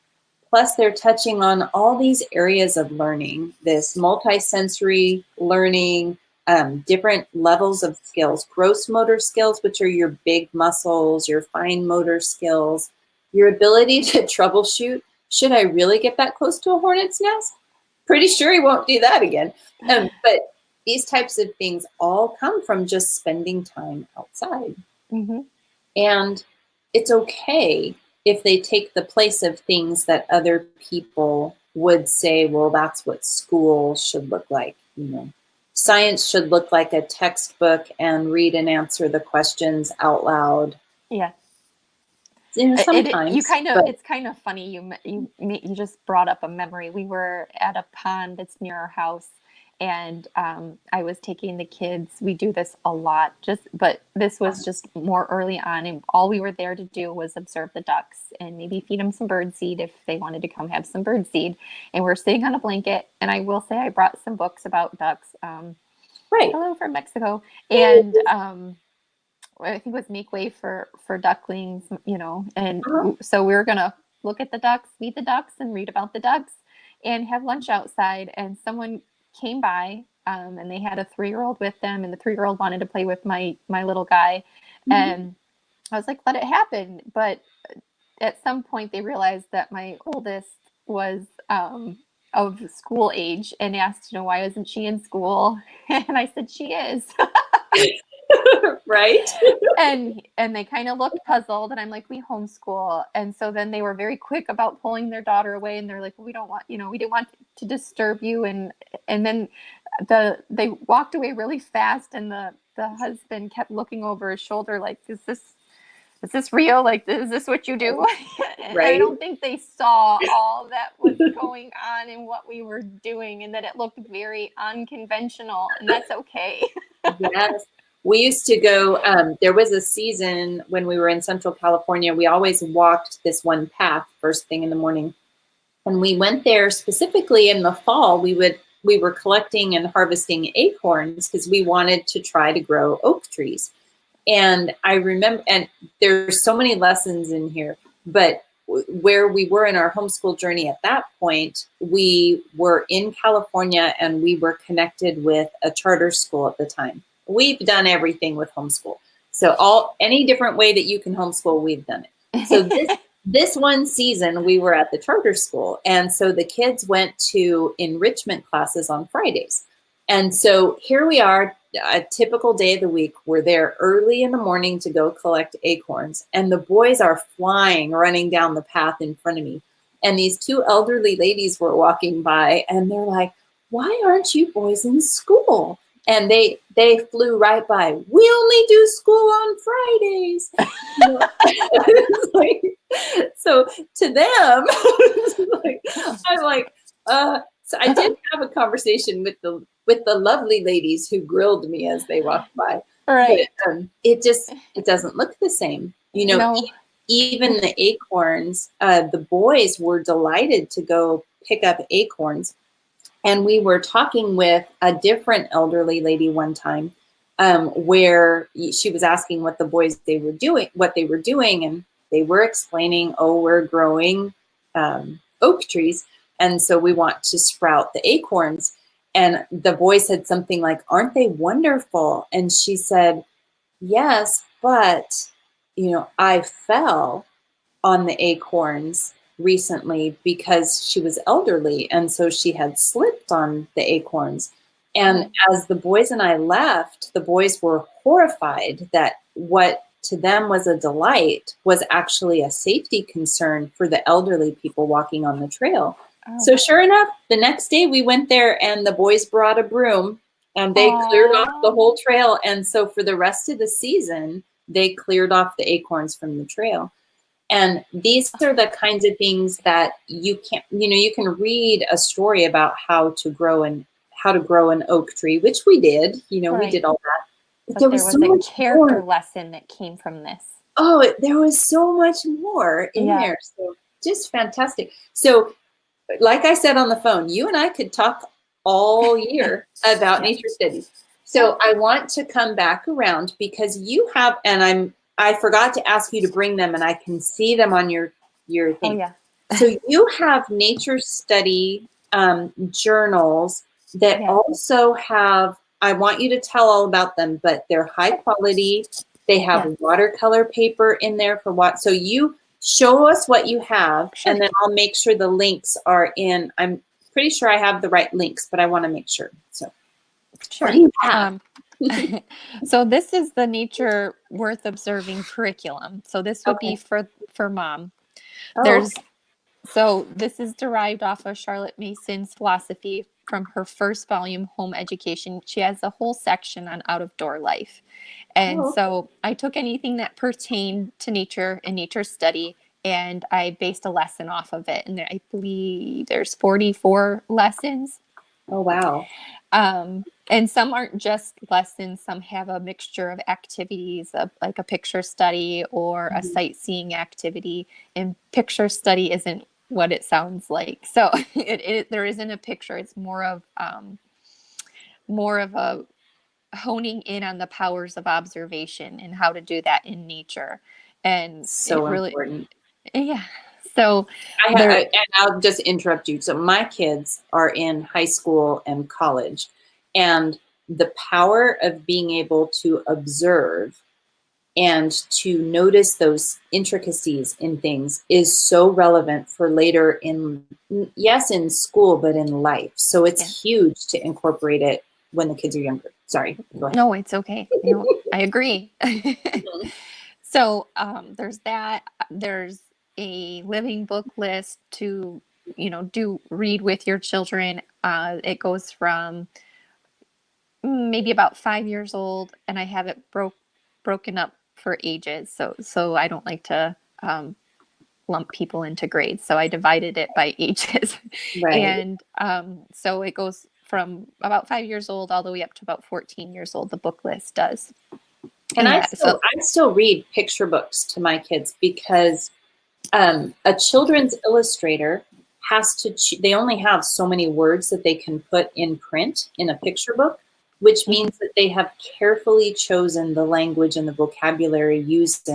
Plus, they're touching on all these areas of learning, this multisensory learning, different levels of skills, gross motor skills, which are your big muscles, your fine motor skills, your ability to troubleshoot. Should I really get that close to a hornet's nest? Pretty sure he won't do that again. But these types of things all come from just spending time outside. Hmm. And it's okay if they take the place of things that other people would say, well, that's what school should look like. Science should look like a textbook and read and answer the questions out loud. Yeah. Sometimes, but It's kind of funny. You just brought up a memory. We were at a pond that's near our house, and I was taking the kids. We do this a lot, but this was just more early on, and all we were there to do was observe the ducks and maybe feed them some bird seed if they wanted to come have some bird seed. And we're sitting on a blanket, and I will say I brought some books about ducks. right. Hello from Mexico, and I think it was Make Way for Ducklings, and Uh-huh. so we were gonna look at the ducks, feed the ducks, and read about the ducks, and have lunch outside. And someone came by and they had a 3-year-old with them, and the 3-year-old wanted to play with my little guy, Mhm. and I was like, let it happen. But at some point, they realized that my oldest was of school age and asked, why isn't she in school? And I said, she is. Right? And they kind of looked puzzled, and I'm like, we homeschool. And so then they were very quick about pulling their daughter away, and they're like, well, we don't want, we didn't want to disturb you. And then they walked away really fast, and the husband kept looking over his shoulder like, is this real? Like, is this what you do? And I Right? don't think they saw all that was going on and what we were doing, and that it looked very unconventional, and that's okay. Yes. We used to go, there was a season when we were in Central California, we always walked this one path first thing in the morning. And we went there specifically in the fall. We were collecting and harvesting acorns because we wanted to try to grow oak trees. And I remember, and there's so many lessons in here, but where we were in our homeschool journey at that point, we were in California and we were connected with a charter school at the time. We've done everything with homeschool. So any different way that you can homeschool, we've done it. So this one season we were at the charter school. And so the kids went to enrichment classes on Fridays. And so here we are, a typical day of the week. We're there early in the morning to go collect acorns. And the boys are flying, running down the path in front of me. And these two elderly ladies were walking by and they're like, why aren't you boys in school? And they flew right by. We only do school on Fridays. So to them, I'm like, so I did have a conversation with the lovely ladies who grilled me as they walked by. Right. But it doesn't look the same. No. Even the acorns, the boys were delighted to go pick up acorns. And we were talking with a different elderly lady one time, where she was asking what the boys what they were doing, and they were explaining, oh, we're growing oak trees, and so we want to sprout the acorns. And the boy said something like, aren't they wonderful? And she said, yes, but I fell on the acorns recently because she was elderly, and so she had slipped on the acorns. And as the boys and I left, the boys were horrified that what to them was a delight was actually a safety concern for the elderly people walking on the trail. Oh. So sure enough, the next day we went there and the boys brought a broom and they cleared off the whole trail. And so for the rest of the season, they cleared off the acorns from the trail. And these are the kinds of things that you can read a story about how to grow an oak tree, which we did, we did all that. But there was a character lesson that came from this. Oh, there was so much more in there. So just fantastic. So like I said on the phone, you and I could talk all year about nature studies. So I want to come back around because you have, and I forgot to ask you to bring them, and I can see them on your thing. Oh, yeah. So you have nature study journals that also have, I want you to tell all about them, but they're high quality. They have watercolor paper in there for what. So you show us what you have, and then I'll make sure the links are in. I'm pretty sure I have the right links, but I want to make sure. So sure. What do you have? So this is the Nature Worth Observing curriculum. So this would be for mom. So this is derived off of Charlotte Mason's philosophy from her first volume, Home Education. She has a whole section on out of door life. And so I took anything that pertained to nature and nature study, and I based a lesson off of it. And I believe there's 44 lessons. Oh, wow. And some aren't just lessons. Some have a mixture of activities, like a picture study or a sightseeing activity. And picture study isn't what it sounds like. So there isn't a picture. It's more of a honing in on the powers of observation and how to do that in nature. And so important. Yeah. So and I'll just interrupt you. So my kids are in high school and college, And the power of being able to observe and to notice those intricacies in things is so relevant for later in, yes, in school, but in life. So it's huge to incorporate it when the kids are younger. Sorry, go ahead. No, it's okay. No, I agree. So there's that. There's a living book list to, do read with your children. It goes from maybe about 5 years old, and I have it broken up for ages. So I don't like to lump people into grades. So I divided it by ages. Right. And so it goes from about 5 years old all the way up to about 14 years old, the book list does. And I still read picture books to my kids because a children's illustrator has to, they only have so many words that they can put in print in a picture book, which means that they have carefully chosen the language and the vocabulary used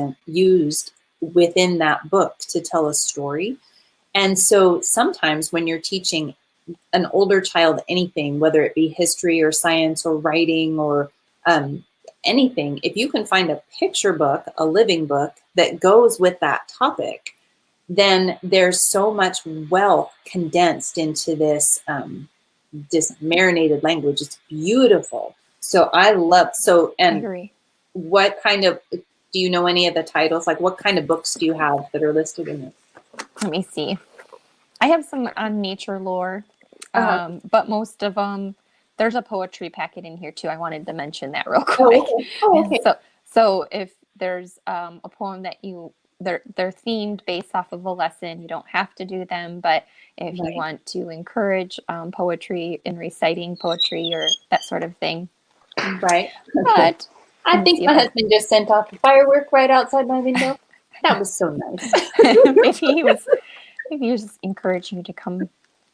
within that book to tell a story. And so sometimes when you're teaching an older child anything, whether it be history or science or writing or anything, if you can find a picture book, a living book that goes with that topic, then there's so much wealth condensed into this marinated language. It's beautiful. So I love, I agree. What kind of, do you know any of the titles? Like what kind of books do you have that are listed in it? Let me see. I have some on nature lore, but most of them, there's a poetry packet in here too. I wanted to mention that real quick. Okay. So if there's a poem that they're themed based off of a lesson, you don't have to do them, but if you want to encourage poetry and reciting poetry or that sort of thing. Right. But I think my husband just sent off a firework right outside my window. That was so nice. Maybe he was just encouraging you to come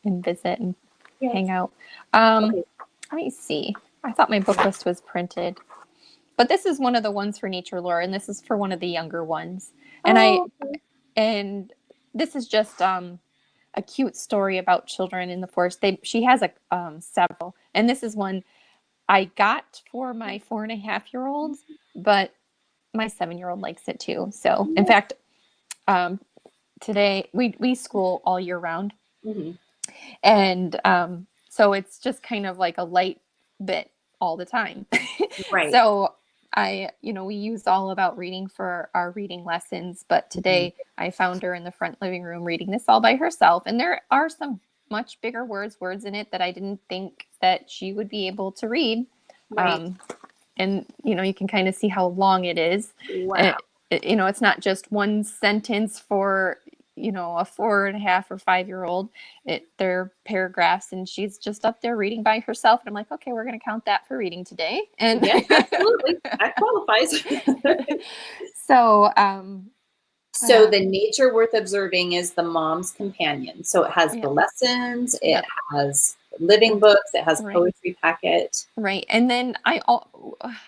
and visit and hang out. Let me see. I thought my book list was printed, but this is one of the ones for nature lore, and this is for one of the younger ones. And this is just a cute story about children in the forest. She has several, and this is one I got for my 4.5-year-old, but my 7-year-old likes it too. So, in fact, today we school all year round, and so it's just kind of like a light bit all the time. Right. So we use All About Reading for our reading lessons, but today I found her in the front living room reading this all by herself, and there are some much bigger words in it that I didn't think that she would be able to read. Right. And you can kind of see how long it is. Wow. It's not just one sentence for a 4.5 or 5-year-old. They're paragraphs, and she's just up there reading by herself. And I'm like, okay, we're going to count that for reading today. And yes, absolutely, that qualifies. So the nature worth observing is the mom's companion. So it has the lessons, it has living books, it has poetry packet. Right. And then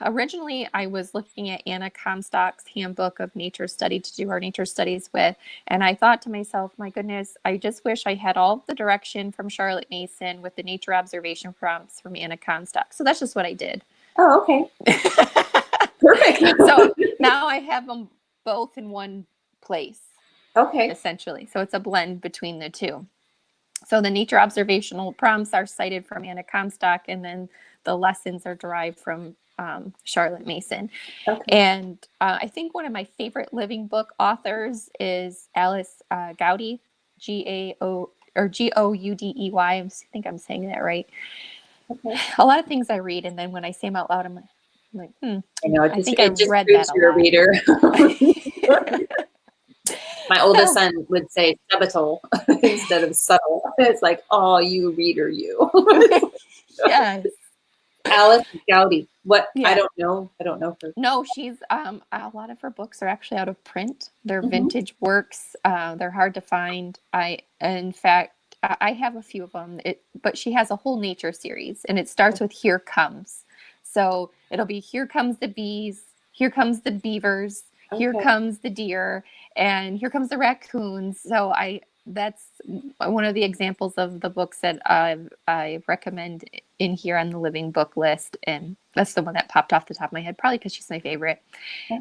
originally I was looking at Anna Comstock's Handbook of Nature Study to do our nature studies with. And I thought to myself, my goodness, I just wish I had all the direction from Charlotte Mason with the nature observation prompts from Anna Comstock. So that's just what I did. Oh, okay. Perfect. So now I have them both in one place. Okay. Essentially. So it's a blend between the two. So the nature observational prompts are cited from Anna Comstock, and then the lessons are derived from Charlotte Mason. Okay. And I think one of my favorite living book authors is Alice Gowdy, Goudey. I think I'm saying that right. Okay. A lot of things I read, and then when I say them out loud, I'm like, I know. I think I read that a you're lot. A reader. My oldest son would say subtle instead of subtle. It's like, oh, you reader, you. Yes. Alice Gowdy. What? Yeah. I don't know her. No, she's a lot of her books are actually out of print. They're vintage works. They're hard to find. In fact, I have a few of them. But she has a whole nature series, and it starts with "Here Comes." So it'll be "Here comes the bees," "Here comes the beavers," "Here comes the deer," and "Here comes the raccoons." So that's one of the examples of the books that I recommend in here on the living book list. And that's the one that popped off the top of my head, probably because she's my favorite.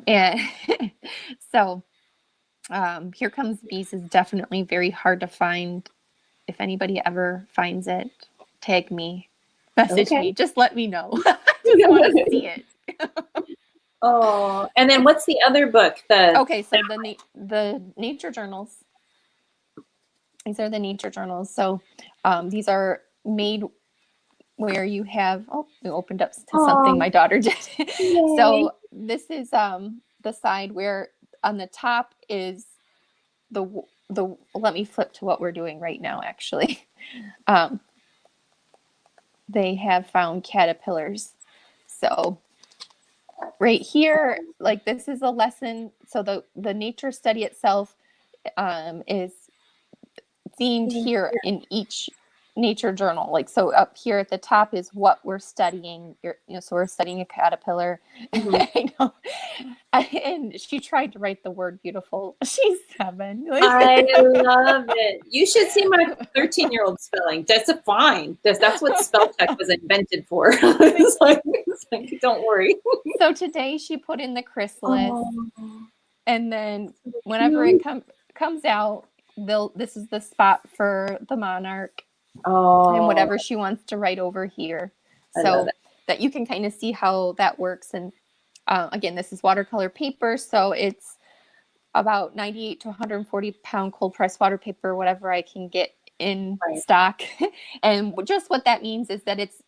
And so Here Comes Bees is definitely very hard to find. If anybody ever finds it, tag me, message me, just let me know. I just want to see it. Oh, and then what's the other book? Okay, so the nature journals. These are the nature journals. So these are made where you have, oh, it opened up to something my daughter did. So this is the side where on the top is the, let me flip to what we're doing right now, actually. They have found caterpillars. So right here, like this is a lesson. So the nature study itself is themed here in each nature journal. Like, so up here at the top is what we're studying. So we're studying a caterpillar. I know. And she tried to write the word beautiful. She's 7. I love it. You should see my 13-year-old spelling. That's fine. That's what spell check was invented for. It's like, don't worry. So today she put in the chrysalis, and then whenever it comes out, this is the spot for the monarch and whatever she wants to write over here. So that you can kind of see how that works. And again, this is watercolor paper, so it's about 98 to 140 pound cold pressed water paper, whatever I can get in stock. And just what that means is that it's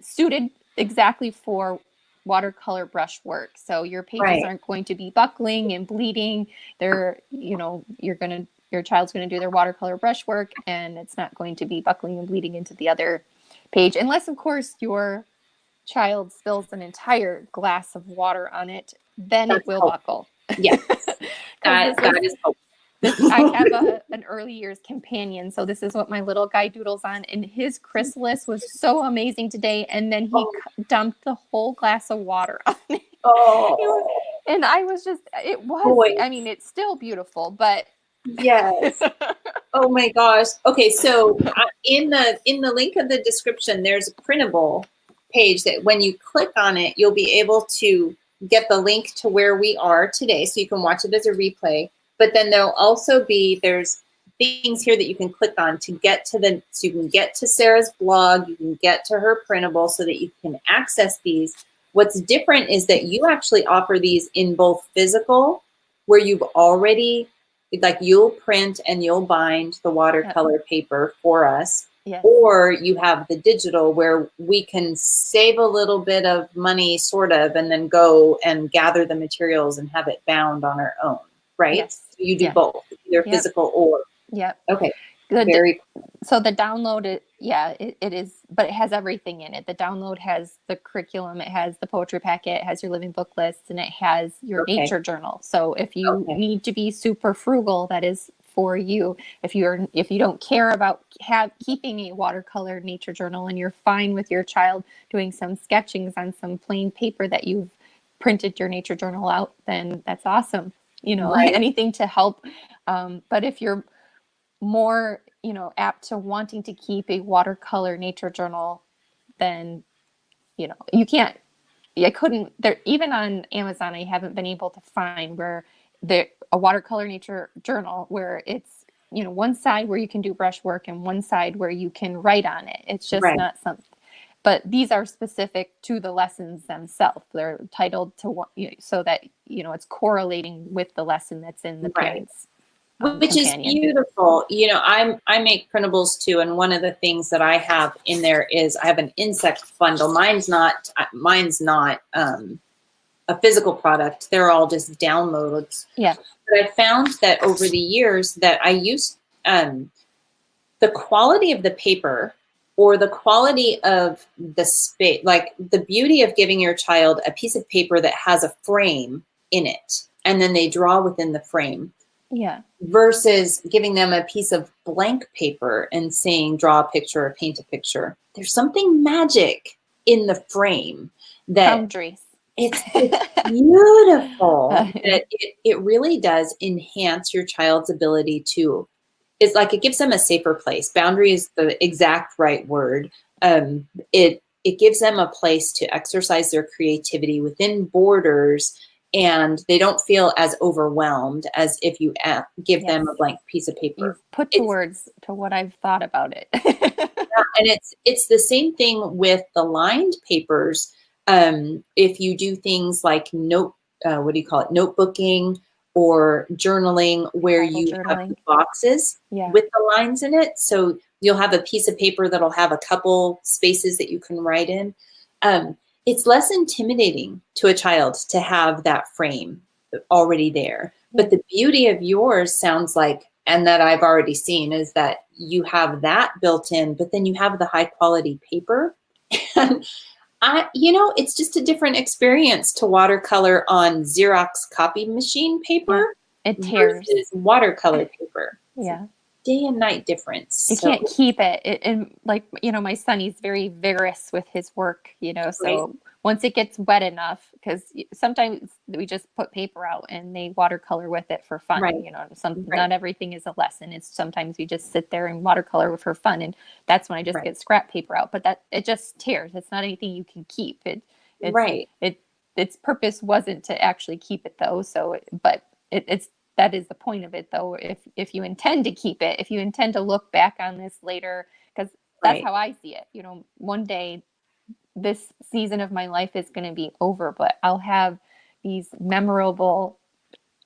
suited exactly for watercolor brush work. So your pages aren't going to be buckling and bleeding. They're, your child's going to do their watercolor brush work, and it's not going to be buckling and bleeding into the other page, unless of course your child spills an entire glass of water on it, then it will buckle. Yes. that is hope. I have an early years companion, so this is what my little guy doodles on, and his chrysalis was so amazing today, and then he dumped the whole glass of water on it. And I was just, I mean, it's still beautiful, but yes. Oh my gosh. Okay, so in the link of the description, there's a printable page that when you click on it, you'll be able to get the link to where we are today, so you can watch it as a replay. But then there'll also be, there's things here that you can click on to get to so you can get to Sarah's blog, you can get to her printable so that you can access these. What's different is that you actually offer these in both physical, where you've already, like you'll print and you'll bind the watercolor paper for us. Yes. Or you have the digital where we can save a little bit of money, sort of, and then go and gather the materials and have it bound on our own, right? Yes. So you do both, either physical or. Okay. So the download, it is, but it has everything in it. The download has the curriculum, it has the poetry packet, it has your living book list, and it has your nature journal. So if you need to be super frugal, that is for you. If you don't care about keeping a watercolor nature journal, and you're fine with your child doing some sketchings on some plain paper that you've printed your nature journal out, then that's awesome. Anything to help. But if you're more, apt to wanting to keep a watercolor nature journal, then, you can't, I couldn't, there, even on Amazon, I haven't been able to find where a watercolor nature journal where it's, one side where you can do brush work and one side where you can write on it. It's just not something, but these are specific to the lessons themselves. They're titled to, so that, it's correlating with the lesson that's in the parents' which companion. Is beautiful. I make printables too, and one of the things that I have in there is I have an insect bundle. Mine's not a physical product. They're all just downloads. Yeah. But I found that over the years that I used the quality of the paper or the quality of the space, like the beauty of giving your child a piece of paper that has a frame in it, and then they draw within the frame. Yeah. Versus giving them a piece of blank paper and saying, draw a picture or paint a picture. There's something magic in the frame that boundaries. It's beautiful. That it really does enhance your child's ability to it's like it gives them a safer place. Boundary is the exact right word. It gives them a place to exercise their creativity within borders, and they don't feel as overwhelmed as if you give them a blank piece of paper. You've put the words to what I've thought about it. And it's the same thing with the lined papers. If you do things like what do you call it? Notebooking or journaling, where you have the boxes with the lines in it. So you'll have a piece of paper that'll have a couple spaces that you can write in. It's less intimidating to a child to have that frame already there. But the beauty of yours sounds like, and that I've already seen, is that you have that built in, but then you have the high quality paper. And it's just a different experience to watercolor on Xerox copy machine paper. It tears. Versus watercolor paper. Yeah. Day and night difference. You can't keep it. And like, my son, he's very vigorous with his work, so once it gets wet enough, because sometimes we just put paper out and they watercolor with it for fun. Not everything is a lesson. It's sometimes we just sit there and watercolor for fun. And that's when I just get scrap paper out, but it just tears. It's not anything you can keep. Its purpose wasn't to actually keep it though. So, but that is the point of it, though. If you intend to keep it, if you intend to look back on this later, because that's how I see it. One day this season of my life is going to be over, but I'll have these memorable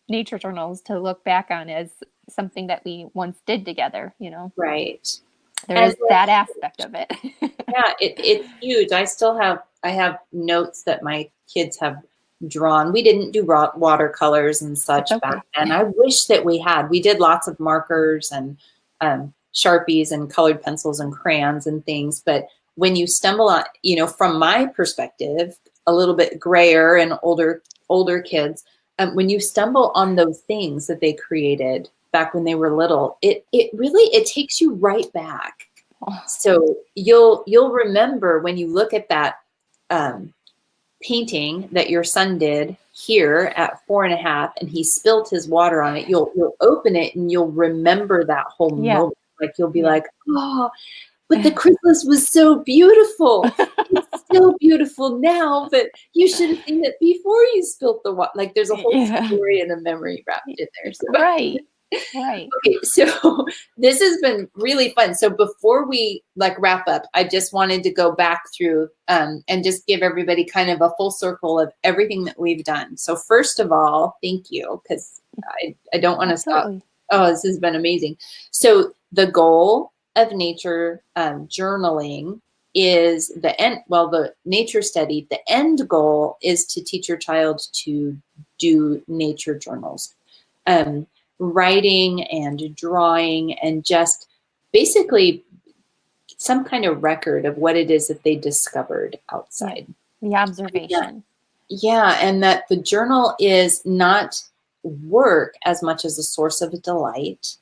nature journals to look back on as something that we once did together, Right. There is that aspect of it. Yeah, it's huge. I have notes that my kids have drawn. We didn't do watercolors and such back then. I wish that we did lots of markers and Sharpies and colored pencils and crayons and things. But when you stumble on, from my perspective, a little bit grayer and older kids, when you stumble on those things that they created back when they were little, it really takes you right back. So you'll remember when you look at that painting that your son did here at 4.5, and he spilled his water on it. You'll open it and you'll remember that whole moment. Like you'll be like, oh, but the chrysalis was so beautiful. It's still beautiful now, but you should have seen it before you spilled the water. Like there's a whole story and a memory wrapped in there. So. Right. Okay, so this has been really fun. So before we wrap up, I just wanted to go back through and just give everybody kind of a full circle of everything that we've done. So first of all, thank you, because I don't want to stop. Oh, this has been amazing. So the goal of nature journaling is the nature study. The end goal is to teach your child to do nature journals. Writing and drawing and just basically some kind of record of what it is that they discovered outside. The observation. Yeah, and that the journal is not work as much as a source of delight.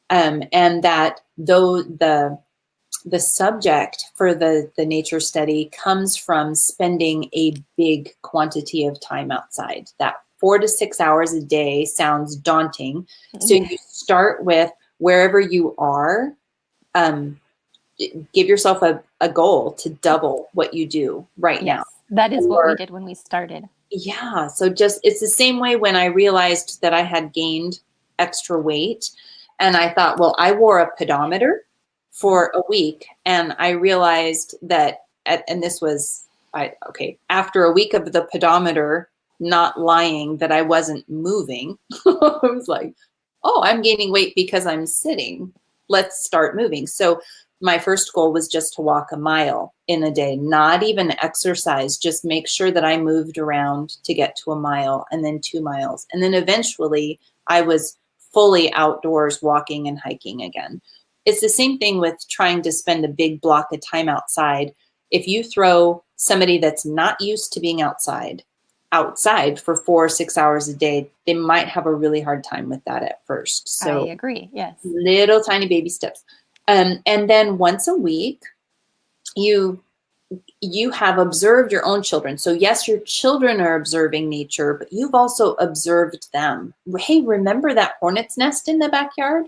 And that though the subject for the nature study comes from spending a big quantity of time outside, that 4 to 6 hours a day sounds daunting. So you start with wherever you are, give yourself a goal to double what you do right now. That is what we did when we started. Yeah. So it's the same way when I realized that I had gained extra weight, and I thought, well, I wore a pedometer for a week, and I realized that, and this was, after a week of the pedometer not lying, that I wasn't moving. I was like, oh, I'm gaining weight because I'm sitting. Let's start moving. So my first goal was just to walk a mile in a day, not even exercise, just make sure that I moved around to get to a mile, and then 2 miles. And then eventually I was fully outdoors walking and hiking again. It's the same thing with trying to spend a big block of time outside. If you throw somebody that's not used to being outside for 4 or 6 hours a day, they might have a really hard time with that at first. So I agree. Yes. Little tiny baby steps. And then once a week, you have observed your own children. So yes, your children are observing nature, but you've also observed them. Hey, remember that hornet's nest in the backyard?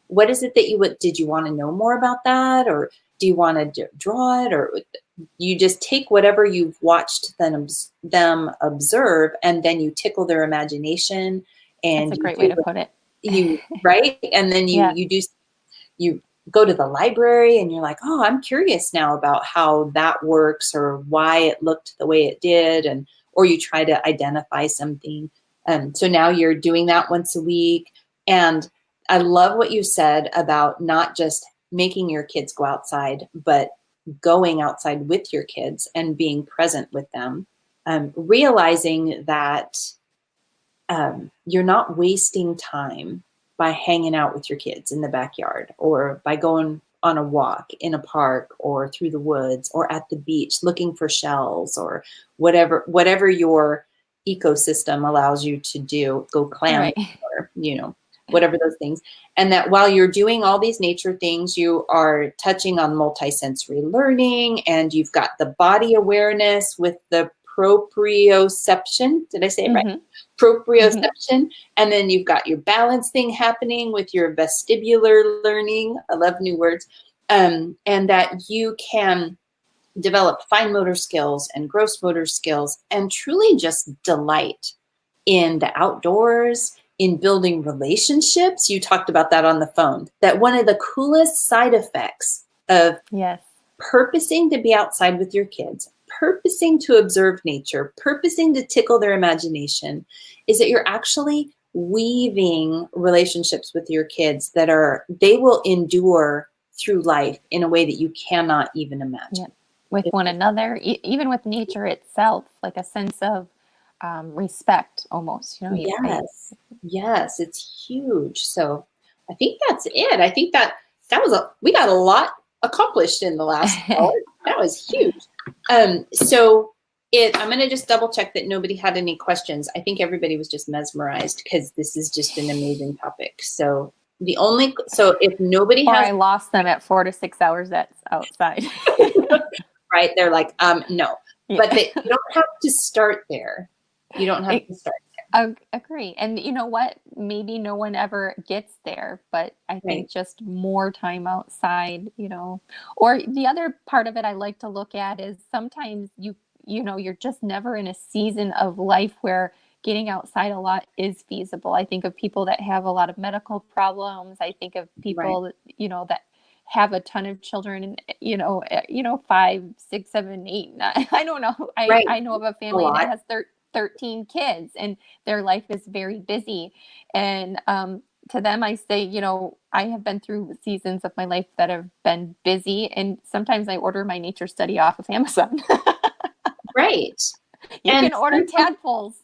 What is it that did you want to know more about that? Or do you want to draw it? Or you just take whatever you've watched them observe, and then you tickle their imagination, That's and a you great way do to put it. right? And then Yeah. you go to the library and you're like, oh, I'm curious now about how that works or why it looked the way it did. Or you try to identify something. So now you're doing that once a week. And I love what you said about not just making your kids go outside, but going outside with your kids and being present with them. Realizing that you're not wasting time by hanging out with your kids in the backyard, or by going on a walk in a park or through the woods or at the beach looking for shells, or whatever your ecosystem allows you to do, go clam, Right. or whatever those things. And that while you're doing all these nature things, you are touching on multisensory learning, and you've got the body awareness with the proprioception. Did I say it right? Mm-hmm. Proprioception. And then you've got your balance thing happening with your vestibular learning. I love new words. And that you can develop fine motor skills and gross motor skills, and truly just delight in the outdoors, in building relationships. You talked about that on the phone, that one of the coolest side effects of Yes. purposing to be outside with your kids, purposing to observe nature, purposing to tickle their imagination, is that you're actually weaving relationships with your kids that they will endure through life in a way that you cannot even imagine. Yeah. With one another, even with nature itself, like a sense of respect almost, Yes, it's huge. So I think that's it. I think that we got a lot accomplished in the last hour. That was huge. So I'm going to just double check that nobody had any questions. I think everybody was just mesmerized, because this is just an amazing topic. So if nobody or has, I lost them at 4 to 6 hours outside. right, they're like, no, Yeah. but you don't have to start there. You don't have to start there. Agree. And you know what? Maybe no one ever gets there, but I think Right. just more time outside, or the other part of it I like to look at is sometimes you're just never in a season of life where getting outside a lot is feasible. I think of people that have a lot of medical problems. I think of Right. people that have a ton of children, and 5, 6, 7, 8. I don't know. I Right. I know of a A family that lot. has 13 kids, and their life is very busy. And to them, I say, I have been through seasons of my life that have been busy, and sometimes I order my nature study off of Amazon. Right. You And can order tadpoles.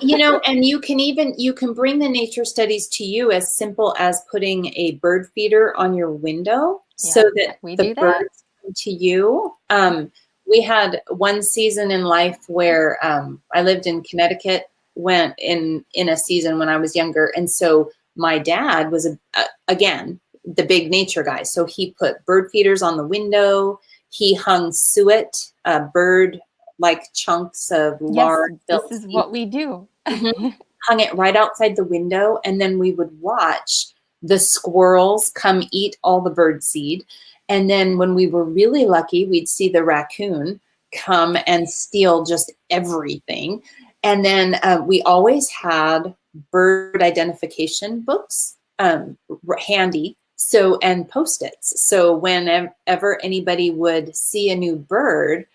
and you can bring the nature studies to you as simple as putting a bird feeder on your window, so that we the do that. birds come to you. We had one season in life where I lived in Connecticut, went in a season when I was younger. And so my dad was, again, the big nature guy. So he put bird feeders on the window. He hung suet, bird like chunks of Yes, large this built is seeds. what we do. Hung it right outside the window, and then we would watch the squirrels come eat all the bird seed. And then when we were really lucky, we'd see the raccoon come and steal just everything. And then we always had bird identification books handy. So, and Post-its. So whenever anybody would see a new bird,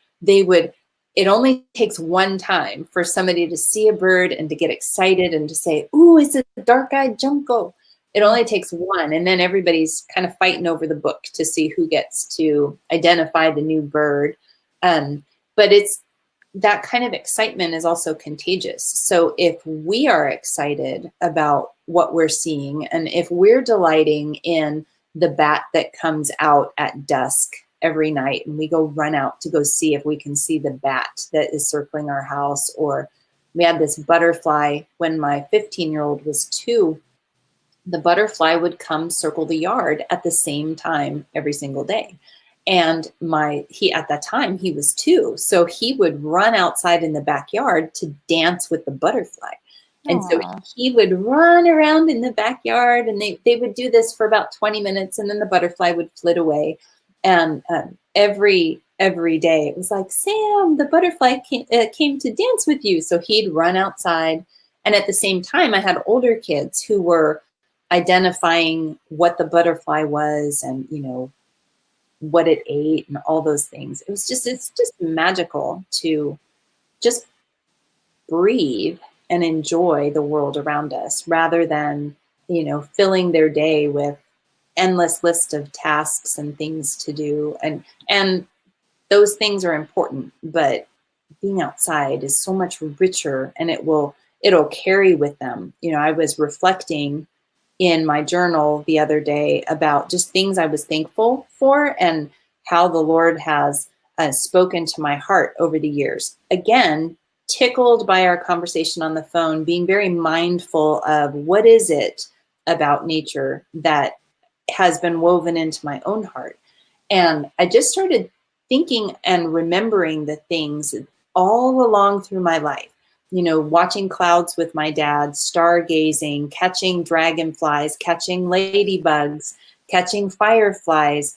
it only takes one time for somebody to see a bird and to get excited and to say, "Ooh, it's a dark-eyed junco." It only takes one, and then everybody's kind of fighting over the book to see who gets to identify the new bird. But that kind of excitement is also contagious. So if we are excited about what we're seeing, and if we're delighting in the bat that comes out at dusk every night, and we go run out to go see if we can see the bat that is circling our house, or we had this butterfly when my 15-year-old was 2. The butterfly would come circle the yard at the same time every single day. And at that time he was 2, so he would run outside in the backyard to dance with the butterfly. And so Aw. he would run around in the backyard, and they would do this for about 20 minutes, and then the butterfly would flit away. And every day it was like, Sam, the butterfly came to dance with you. So he'd run outside. And at the same time, I had older kids who were identifying what the butterfly was, and, what it ate and all those things. It's just magical to just breathe and enjoy the world around us, rather than, filling their day with endless list of tasks and things to do. And those things are important, but being outside is so much richer, and it'll carry with them. I was reflecting in my journal the other day about just things I was thankful for, and how the Lord has spoken to my heart over the years. Again, tickled by our conversation on the phone, being very mindful of what is it about nature that has been woven into my own heart. And I just started thinking and remembering the things all along through my life. Watching clouds with my dad, stargazing, catching dragonflies, catching ladybugs, catching fireflies,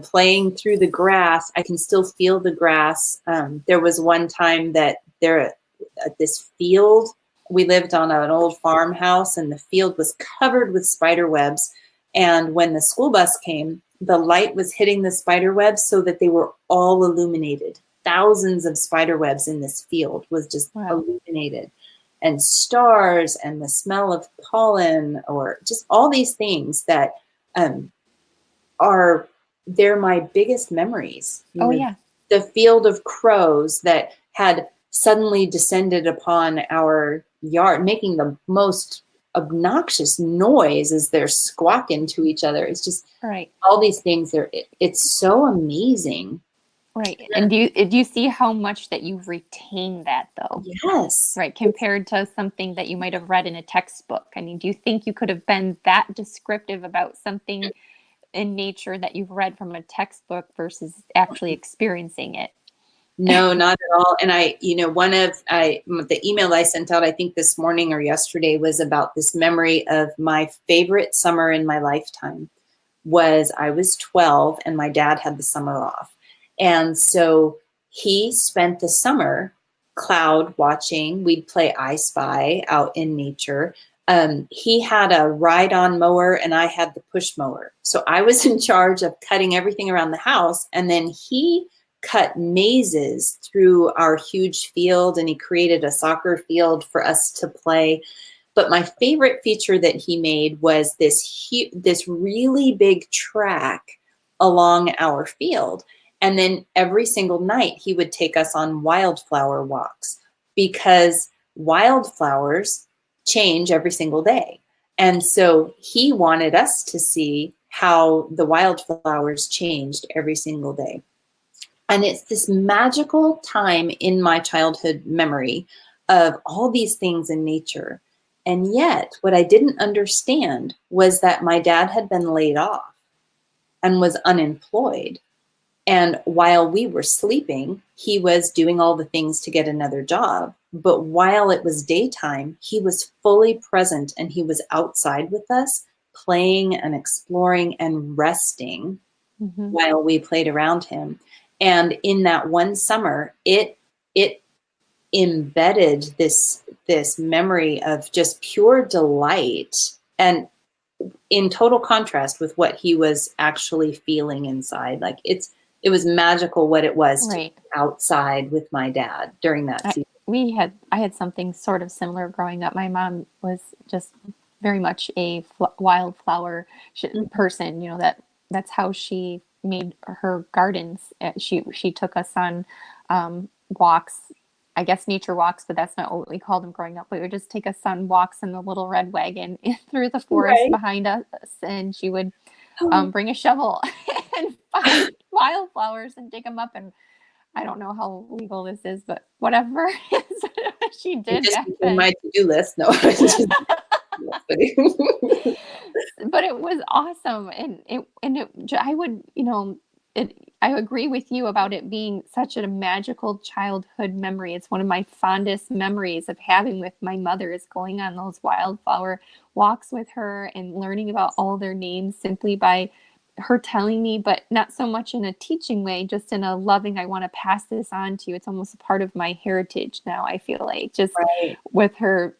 playing through the grass. I can still feel the grass. There was one time that at this field, we lived on an old farmhouse, and the field was covered with spider webs. And when the school bus came, the light was hitting the spider webs so that they were all illuminated. Thousands of spider webs in this field was just illuminated, and stars, and the smell of pollen, or just all these things that they're my biggest memories. Oh, yeah. The field of crows that had suddenly descended upon our yard, making the most obnoxious noise as they're squawking to each other. It's just Right. all these things. It's so amazing. Right. And do you see how much that you've retained that, though? Yes. Right. Compared to something that you might have read in a textbook. I mean, do you think you could have been that descriptive about something in nature that you've read from a textbook versus actually experiencing it? No, not at all. And the email I sent out, I think this morning or yesterday, was about this memory of my favorite summer in my lifetime. I was 12, and my dad had the summer off. And so he spent the summer cloud watching. We'd play I Spy out in nature. He had a ride-on mower, and I had the push mower. So I was in charge of cutting everything around the house, and then he cut mazes through our huge field, and he created a soccer field for us to play. But my favorite feature that he made was this really big track along our field. And then every single night he would take us on wildflower walks, because wildflowers change every single day. And so he wanted us to see how the wildflowers changed every single day. And it's this magical time in my childhood memory of all these things in nature. And yet, what I didn't understand was that my dad had been laid off and was unemployed. And while we were sleeping, he was doing all the things to get another job. But while it was daytime, he was fully present, and he was outside with us, playing and exploring and resting while we played around him. And in that one summer, it embedded this memory of just pure delight, and in total contrast with what he was actually feeling inside. Like it was magical what it was to be outside with my dad during that season. I had something sort of similar growing up. My mom was just very much a wildflower person. That's how she made her gardens. She took us on walks, I guess nature walks, but that's not what we called them growing up. We would just take us on walks in the little red wagon through the forest behind us, and she would bring a shovel and find wildflowers and dig them up. And I don't know how legal this is, but whatever she did. It just became my to-do list. No. But it was awesome, and I would, I agree with you about it being such a magical childhood memory. It's one of my fondest memories of having with my mother is going on those wildflower walks with her and learning about all their names simply by her telling me, but not so much in a teaching way, just in a loving, I want to pass this on to you. It's almost a part of my heritage now, I feel like, just Right. with her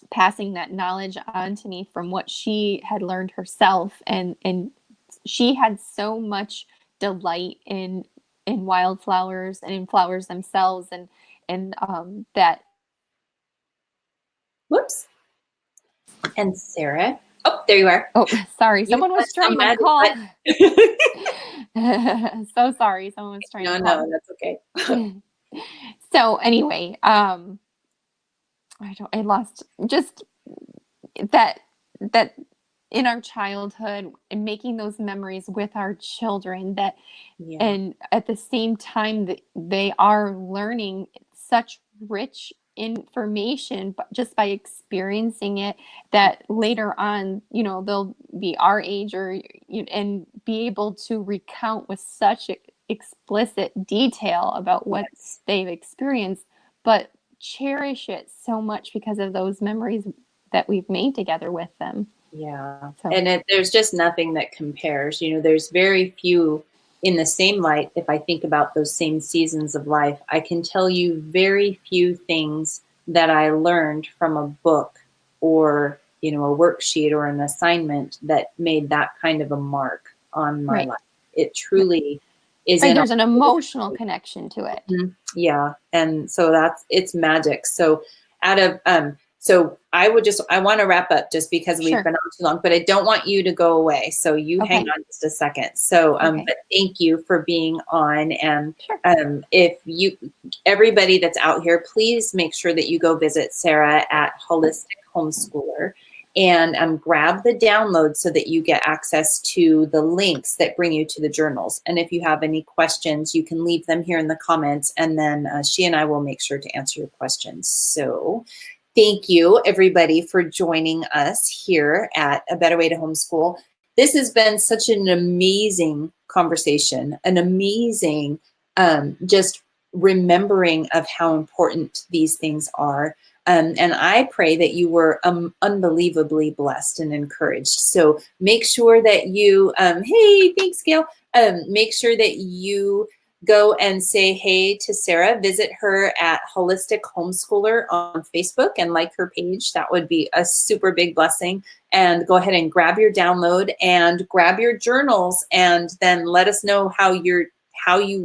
passing that knowledge on to me from what she had learned herself. And she had so much delight in wildflowers and in flowers themselves, and that. Whoops. And Sarah. Oh, there you are. Oh, sorry, You someone was pressed the trying to magic call. button. So sorry, someone was trying No, to no, call. that's okay. So anyway, I lost just that in our childhood and making those memories with our children, that Yeah. and at the same time that they are learning such rich information, but just by experiencing it, that later on, they'll be our age and be able to recount with such explicit detail about what Yes. they've experienced, but cherish it so much because of those memories that we've made together with them. Yeah. So And there's just nothing that compares. There's very few in the same light. If I think about those same seasons of life, I can tell you very few things that I learned from a book or, a worksheet or an assignment that made that kind of a mark on my right. life. It truly is Right, in. there's an emotional connection to it. Mhm. Yeah. And so it's magic. So out of, so I want to wrap up just because we've Sure. been on too long, but I don't want you to go away. So you hang Okay. on just a second. So, Okay. but thank you for being on. And, Sure. everybody that's out here, please make sure that you go visit Sarah at Holistic Homeschooler and grab the download so that you get access to the links that bring you to the journals. And if you have any questions, you can leave them here in the comments, and then she and I will make sure to answer your questions. So thank you, everybody, for joining us here at A Better Way to Homeschool. This has been such an amazing conversation, an amazing just remembering of how important these things are. And I pray that you were unbelievably blessed and encouraged. So make sure that you, hey, thanks, Gail. Make sure that you go and say hey to Sarah. Visit her at Holistic Homeschooler on Facebook and like her page. That would be a super big blessing. And go ahead and grab your download and grab your journals, and then let us know how you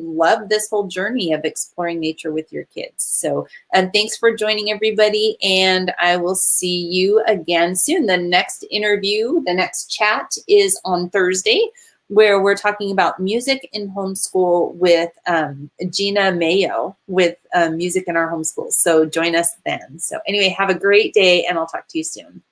love this whole journey of exploring nature with your kids. So, and thanks for joining, everybody. And I will see you again soon. The next interview, the next chat is on Thursday, where we're talking about music in homeschool with Gina Mayo with music in our homeschools. So join us then. So anyway, have a great day, and I'll talk to you soon.